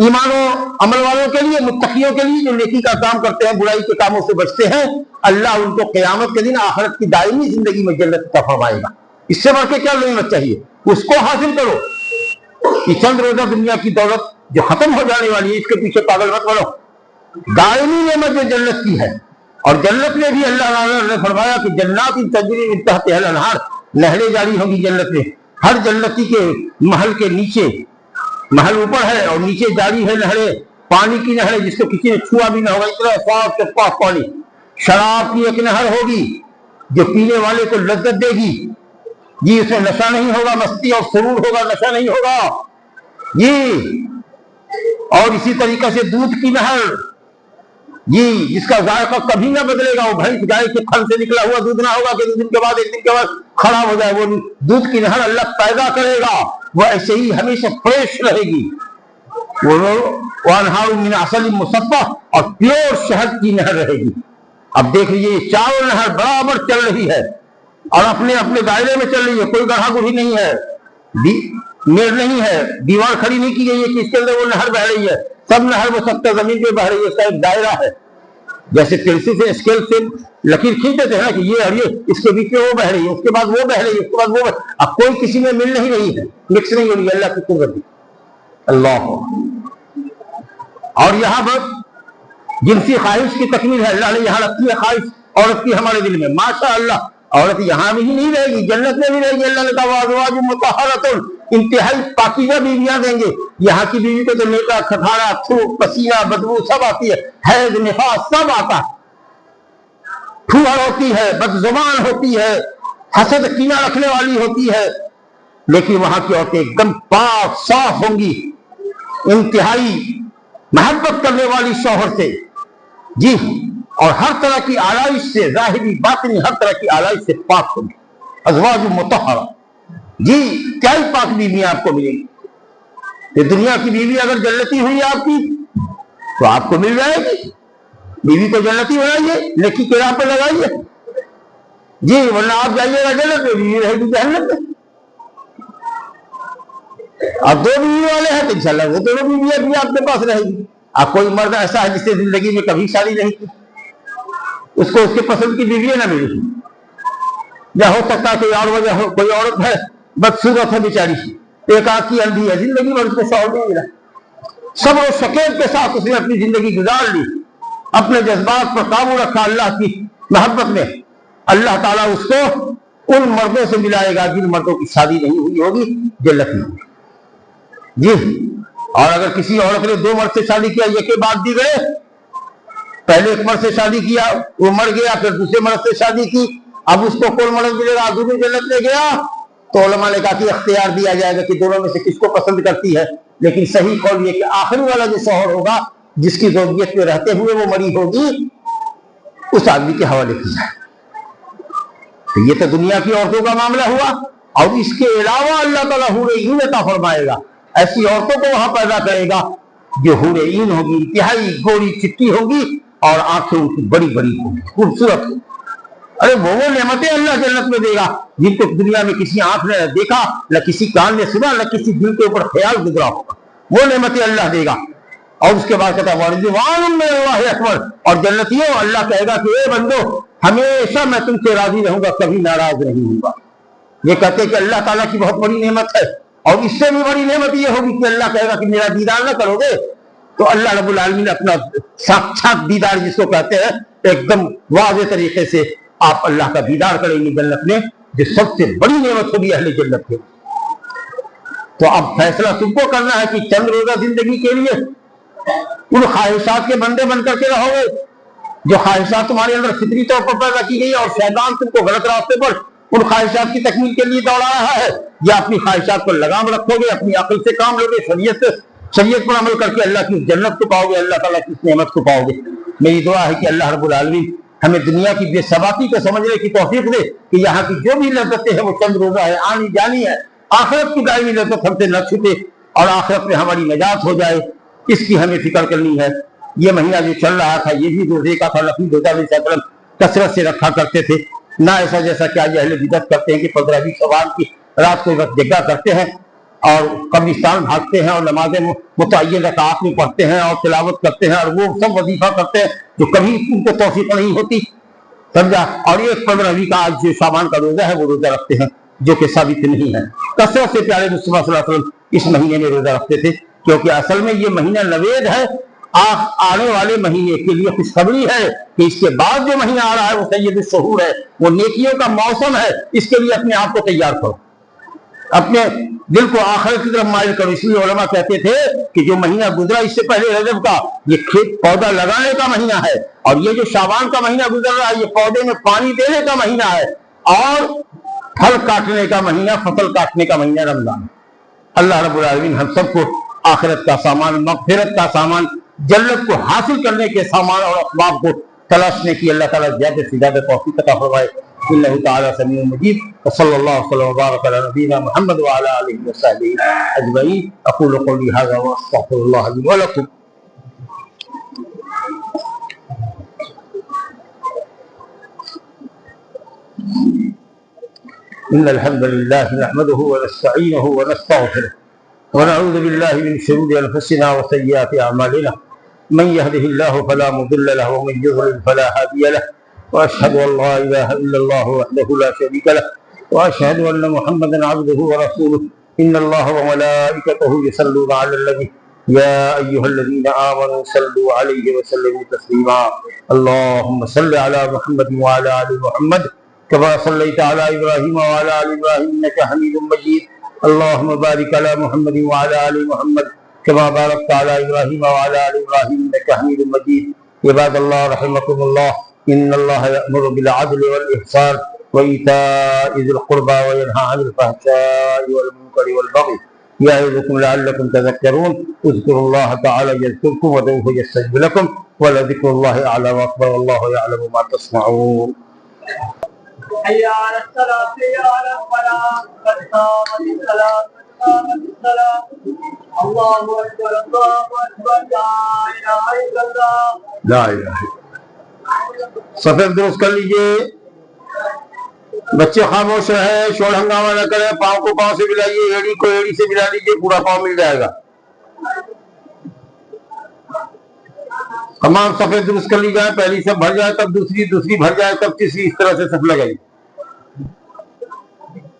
ایمان و عمل والوں کے لیے, متقیوں کے لیے جو نیکی کا کام کرتے ہیں, برائی کے کاموں سے بچتے ہیں, اللہ ان کو قیامت کے دن آخرت کی دائمی زندگی میں جنت عطا فرمائے گا. اس سے بڑھ کے کیا نعمت چاہیے, اس کو حاصل کرو. کہ چند روزہ دنیا کی دولت جو ختم ہو جانے والی ہے اس کے پیچھے پاگل مت بنو. دائمی نعمت جو جنت کی ہے, اور جنت میں بھی اللہ تعالیٰ نے فرمایا کہ جنات تجری من تحتها الانہار, نہریں جاری ہوں گی جنت میں. ہر جنتی کے محل کے نیچے, محل اوپر ہے اور نیچے جاری ہے نہریں, پانی کی نہریں جس کو کسی نے چھوا بھی نہ ہوگا, اتنا صاف شفاف پانی. شراب کی ایک نہر ہوگی جو پینے والے کو لذت دے گی. جی اس میں نشہ نہیں ہوگا, مستی اور سرور ہوگا, نشہ نہیں ہوگا جی. اور اسی طریقے سے دودھ کی نہر جی, جس کا ذائقہ کبھی نہ بدلے گا. وہ بھینس گائے کے پھل سے نکلا ہوا دودھ نہ ہوگا کہ 2 دن کے بعد 1 دن کے بعد خراب ہو جائے. وہ دودھ کی نہر اللہ پیدا کرے گا, وہ ایسے ہی ہمیشہ فریش رہے گی. وہ وانہار من عسل مصفی, اور پیور شہد کی نہر رہے گی. اب دیکھ لیجیے یہ چاروں نہر برابر چل رہی ہے اور اپنے اپنے دائرے میں چل رہی ہے, کوئی گڑھا گڑھی نہیں ہے, میڑ نہیں ہے, دیوار کھڑی نہیں کی گئی ہے کہ اس کے اندر وہ نہر بہ رہی ہے. سب نہر وہ سکتا زمین پہ بہ رہی ہے, اس کا ایک دائرہ ہے. جیسے پنسل سے اسکیل سے لکیر کھینچ دیتے ہیں نا کہ یہ اور یہ, اس کے بیچ میں وہ بہ رہی ہے, اس کے بعد وہ بہ رہی ہے, اس کے بعد وہ اب کوئی کسی میں مل نہیں رہی ہے, مکس نہیں ہو رہی ہے. اللہ کی قدرت اللہ. اور یہاں پر جنسی خواہش کی تکمیل ہے. اللہ نے یہاں رکھی ہے خواہش عورت کی ہمارے دل میں, ماشاء اللہ. عورت یہاں بھی نہیں رہے گی, جنت میں بھی رہے گی. اللہ نے کہا وازواج مطہرۃ, انتہائی پاکیزہ بیویاں دیں گے. یہاں کی بیوی کو تو نیکا کھٹارا تھوک پسینہ بدبو سب آتی ہے, حیض نفاس سب آتا ہے, پھوہڑ ہوتی ہے, بد زبان ہوتی ہے, حسد کینہ رکھنے والی ہوتی ہے. لیکن وہاں کی عورتیں ایک دم پاک صاف ہوں گی, انتہائی محبت کرنے والی شوہر سے جی, اور ہر طرح کی آلائش سے, ظاہری باطنی ہر طرح کی آلائش سے پاک ہوگی. ازواج مطہرہ جی, کیا ہی پاک بیوی آپ کو ملے گی. یہ دنیا کی بیوی اگر جنتی ہوئی آپ کی تو آپ کو مل جائے گی. بیوی کو جنتی بنائیے, نیکی کے راہ پہ لگائیے جی, ورنہ آپ جائیے گا جنت میں, بیوی رہے گی جہنم میں. آپ 2 بیوی والے ہیں تو انشاءاللہ وہ 2 بیویاں بھی آپ کے پاس رہے گی. آپ کوئی مرد ایسا ہے جس سے زندگی میں کبھی شادی نہیں کی, اس کو اس کے پسند کی بیوی نہ ملی, یا ہو سکتا ہے کوئی اور وجہ ہو, کوئی عورت ہے بدصورت ہے بیچاری, ایک آنکھ کی اندھی ہے، زندگی بھر اس کو شوہر نہیں ملا، صبر و شکیت کے ساتھ اس نے اپنی زندگی گزار لی، اپنے جذبات پر قابو رکھا اللہ کی محبت میں، اللہ تعالیٰ اس کو ان مردوں سے ملائے گا جن مردوں کی شادی نہیں ہوئی ہوگی، جنت میں جی۔ اور اگر کسی عورت نے 2 مرد سے شادی کیا، یہ کے بعد دیگرے، پہلے ایک مرد سے شادی کیا وہ مر گیا، پھر دوسرے مرد سے شادی کی، اب اس کو کون مرد ملے گا، دوسری جنت لے گیا، تو علماء نے کہا کہ اختیار دیا جائے گا کہ دونوں میں سے کس کو پسند کرتی ہے، لیکن صحیح قول یہ کہ آخری والا جو شوہر ہوگا جس کی زوجیت میں رہتے ہوئے وہ مری ہوگی، اس آدمی کے حوالے کی جائے۔ تو یہ تو دنیا کی عورتوں کا معاملہ ہوا، اور اس کے علاوہ اللہ تعالیٰ حور عین عطا فرمائے گا، ایسی عورتوں کو وہاں پیدا کرے گا جو حور عین ہوگی، انتہائی گوری چٹی ہوگی اور آنکھیں ان کی بڑی بڑی ہوگی، خوبصورت ہوگی۔ ارے وہ نعمتیں اللہ جنت میں دے گا جن کو دنیا میں کسی آنکھ نے نہ دیکھا، نہ کسی کان نے سنا، نہ کسی دل کے اوپر خیال گزرا ہوگا، وہ نعمتیں اللہ دے گا۔ اور اس کے بعد کہتا ہے وَرِضْوَانٌ مِّنَ اللَّهِ أَكْبَرُ، اور جنتیوں اللہ کہے گا کہ اے بندو ہمیشہ میں تم سے راضی رہوں گا، کبھی ناراض نہیں ہوں گا۔ یہ کہتے ہیں کہ اللہ تعالیٰ کی بہت بڑی نعمت ہے، اور اس سے بھی بڑی نعمت یہ ہوگی کہ اللہ کہے گا کہ میرا دیدار نہ کرو گے، تو اللہ رب العالمین نے اپنا ساکشات دیدار جس کو کہتے ہیں ایک دم واضح طریقے سے آپ اللہ کا دیدار کریں گے جنت میں، جو سب سے بڑی نعمت ہوگی اہل جنت کے۔ تو اب فیصلہ تم کو کرنا ہے کہ چند روزہ زندگی کے لیے ان خواہشات کے بندے بن کر کے رہو گے جو خواہشات تمہارے اندر فطری طور پر پیدا کی گئی، اور شیطان تم کو غلط راستے پر ان خواہشات کی تکمیل کے لیے دوڑا رہا ہے، یا اپنی خواہشات پر لگام رکھو گے، اپنی عقل سے کام لو گے، شریعت پر عمل کر کے اللہ کی جنت کو پاؤ گے، اللہ تعالیٰ کی اس نعمت کو پاؤ گے۔ میری دعا ہے کہ اللہ رب العالمین ہمیں دنیا کی بے ثباتی کو سمجھنے کی توفیق دے کہ یہاں کی جو بھی لذتیں ہیں وہ چند روزہ ہے، آنی جانی ہے، آخرت کی دائمی لذت ہم سے نہ چھوٹے اور آخرت میں ہماری نجات ہو جائے، اس کی ہمیں فکر کرنی ہے۔ یہ مہینہ جو چل رہا تھا یہ بھی روزے کا تھا، نبی صلی اللہ علیہ وسلم کثرت سے رکھا کرتے تھے، نہ ایسا جیسا کہ آج اہل بدعت کرتے ہیں کہ 15 شوال کی رات کو وقت جگہ کرتے ہیں اور قبرستان بھاگتے ہیں اور نمازیں متعین رکعات میں پڑھتے ہیں اور تلاوت کرتے ہیں اور وہ سب وظیفہ کرتے ہیں جو کبھی ان کو توفیق نہیں ہوتی، سمجھا۔ اور ایک 15 کا آج جو شعبان کا روزہ ہے وہ روزہ رکھتے ہیں جو کہ ثابت نہیں ہے۔ کثرت سے پیارے مصطفیٰ صلی اللہ علیہ وسلم اس مہینے میں روزہ رکھتے تھے، کیونکہ اصل میں یہ مہینہ نوید ہے، آنے والے مہینے کے لیے خوشخبری ہے کہ اس کے بعد جو مہینہ آ رہا ہے وہ سید الشہور ہے، وہ نیکیوں کا موسم ہے، اس کے لیے اپنے آپ کو تیار کرو، اپنے دل کو آخرت کی طرف مائل کرو۔ اس لیے علماء کہتے تھے کہ جو مہینہ گزرا اس سے پہلے رجب کا یہ کھیت پودا لگانے کا مہینہ ہے، اور یہ جو شعبان کا مہینہ گزر رہا ہے یہ پودے میں پانی دینے کا مہینہ ہے، اور پھل کاٹنے کا مہینہ، فصل کاٹنے کا مہینہ رمضان۔ اللہ رب العالمین ہم سب کو آخرت کا سامان، مغفرت کا سامان، جنت کو حاصل کرنے کے سامان اور اسباب کو تلاشنے کی اللہ تعالیٰ زیادہ سے زیادہ توفیق عطا فرمائے۔ اللہ تعالیٰ سمیع مجید، وصلی اللہ وسلم وبارک علی نبینا محمد وعلی آلہ وصحبہ اجمعین۔ اقول قولی ھذا واستغفر اللہ لی ولکم۔ ان الحمد للہ نحمده ونستعینه ونستغفره ونعوذ باللہ من شرور انفسنا وسیئات اعمالنا، من يهده الله فلا مضل له ومن يضلل فلا هادي له، واشهد ان لا اله الا الله وحده لا شريك له، واشهد ان محمدا عبده ورسوله۔ ان الله وملائكته يصلون على النبي يا ايها الذين امنوا صلوا عليه وسلموا تسليما۔ اللهم صل على محمد وعلى ال محمد كما صليت على ابراهيم وعلى ال ابراهيم انك حميد مجيد۔ اللهم بارك على محمد وعلى ال محمد كما باركت على ابراهيم وعلى ال ابراهيم انك حميد مجيد۔ عباد الله رحمكم الله، ان الله يأمر بالعدل والاحسان وايتاء ذي القربى وينهى عن الفحشاء والمنكر والبغي يعظكم لعلكم تذكرون۔ اذكروا الله تعالى يذكركم وادعوه يستجب لكم ولذكر الله اعلى واكبر والله يعلم ما تصنعون۔ حي على الصلاة حي على الفلاح قد قامت الصلاة قد قامت الصلاة الله أكبر الله أكبر لا إله إلا الله لا الہ۔ صفحہ درست کر لیجئے، بچے خاموش رہے، شور ہنگامہ نہ کرے، پاؤں کو پاؤں سے ملائیے، ایڑی کو ایڑی سے ملا لیجئے، پورا پاؤں مل جائے گا۔ تمام صفحے درست کر لی جائے، پہلی صف بھر جائے تب دوسری، دوسری بھر جائے تب تیسری، اس طرح سے صف لگائی۔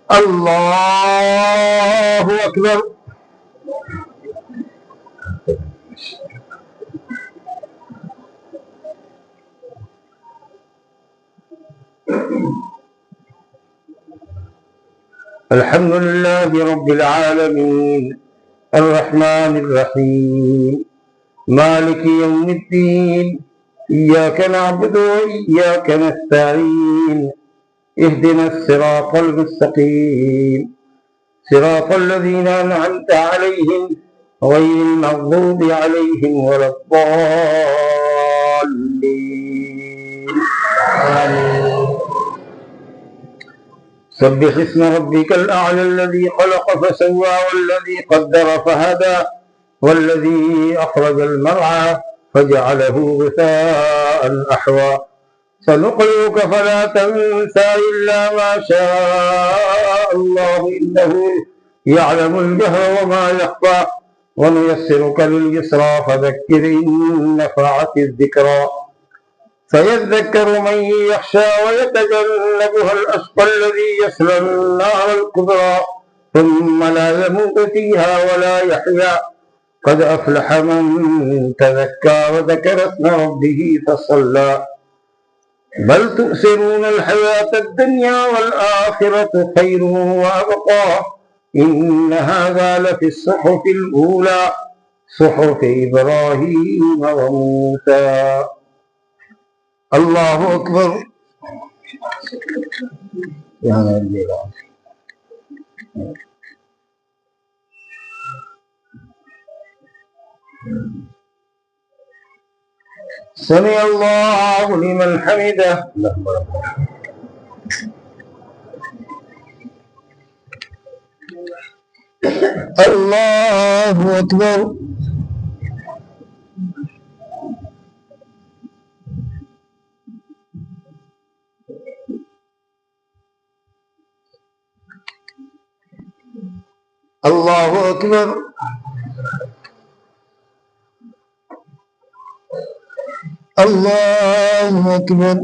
اللہ أكبر. الحمد لله رب العالمين الرحمن الرحيم مالك يوم الدين إياك نعبد وإياك نستعين اهدنا الصراط المستقيم صراط الذين أنعمت عليهم غير المغضوب عليهم ولا الضالين. سبح اسم ربك الأعلى الذي خلق فسوى والذي قدر فهدى والذي أخرج المرعى فجعله غثاء أحوى سنقرئك فلا تنسى إلا ما شاء الله إنه يعلم الجهر وما يخفى ونيسرك لليسرى فذكر إن نفعت الذكرى سيذكر من يخشى ويتجنبها الأشقى الذي يصلى النار الكبرى ثم لا يموت فيها ولا يحيا قد أفلح من تذكى وذكر اسم ربه فصلى بل تؤثرون الحياة الدنيا والآخرة خير وأبقى إن هذا لفي الصحف الأولى صحف إبراهيم وموسى. اللہ اکبر. سمع اللہ لمن حمدہ. اللہ اکبر. اللہ اکبر. اللہ اکبر.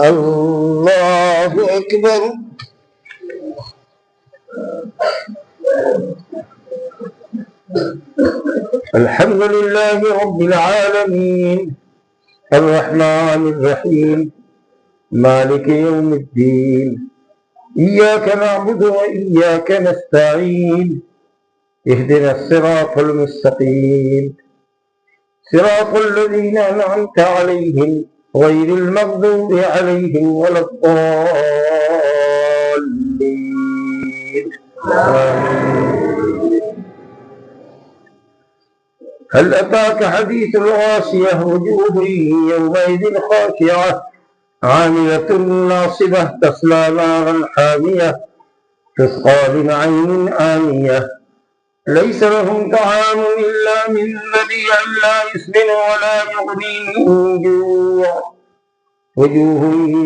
اللہ اکبر. الحمد لله رب العالمين الرحمن الرحيم مالك يوم الدين إياك نعبد وإياك نستعين اهدنا الصراط المستقيم صراط الذين أنعمت عليهم غير المغضوب عليهم ولا الضالين. هل أتاك حديث الغاشية وجوه يومئذ خاشعة عاملة ناصبة تصلى نارا حامية تسقى من عين آنية ليس لهم طعام إلا من ضريع لا يسمن ولا يغني من جوع وجوه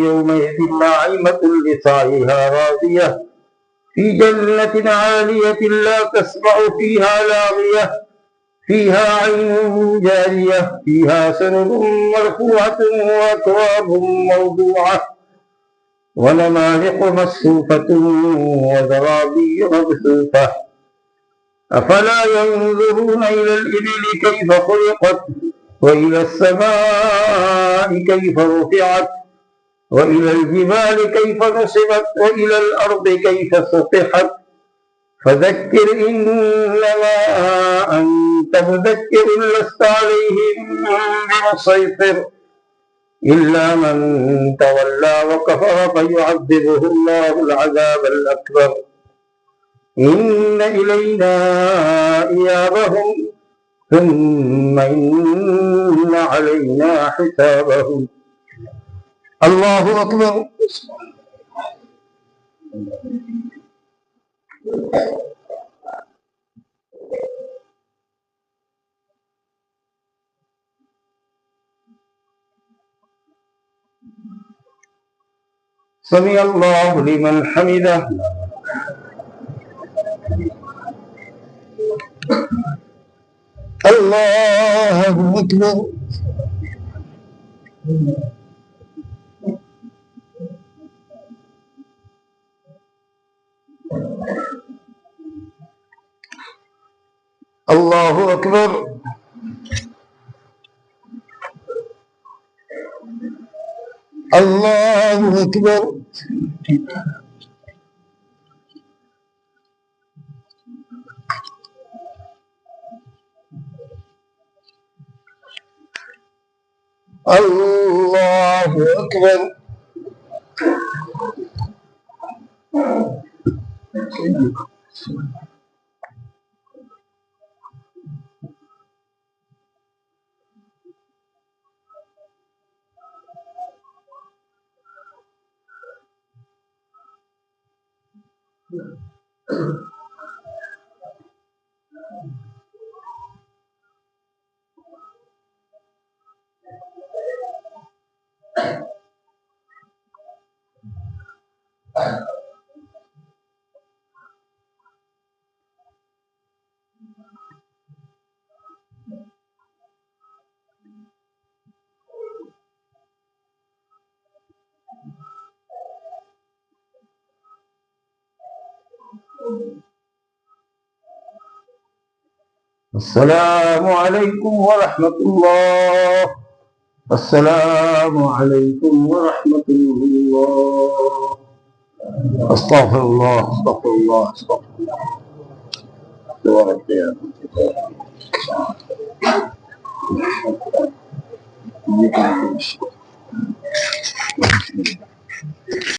يومئذ ناعمة لسعيها راضية في جنة عالية لا تسمع فيها لاغية فيها عين جارية فيها سرر مرفوعة وأكواب موضوعة ونمارق مصفوفة وزرابي مبثوثة أفلا ينظرون إلى الإبل كيف خلقت وإلى السماء كيف رفعت وإلى الجبال كيف نصبت وإلى الأرض كيف سطحت فذكر إنما أنت مذكر لست عليهم بمسيطر إلا من تولى وكفر فيعذبه الله العذاب الأكبر إن إلينا إيابهم ثم إن علينا حسابهم. الله أكبر. سمع الله لمن حمده. الله أكبر. اللہ اکبر اللہ اکبر اللہ اکبر السلام علیکم ورحمۃ اللہ السلام علیکم ورحمۃ اللہ استغفر اللہ استغفر اللہ استغفر اللہ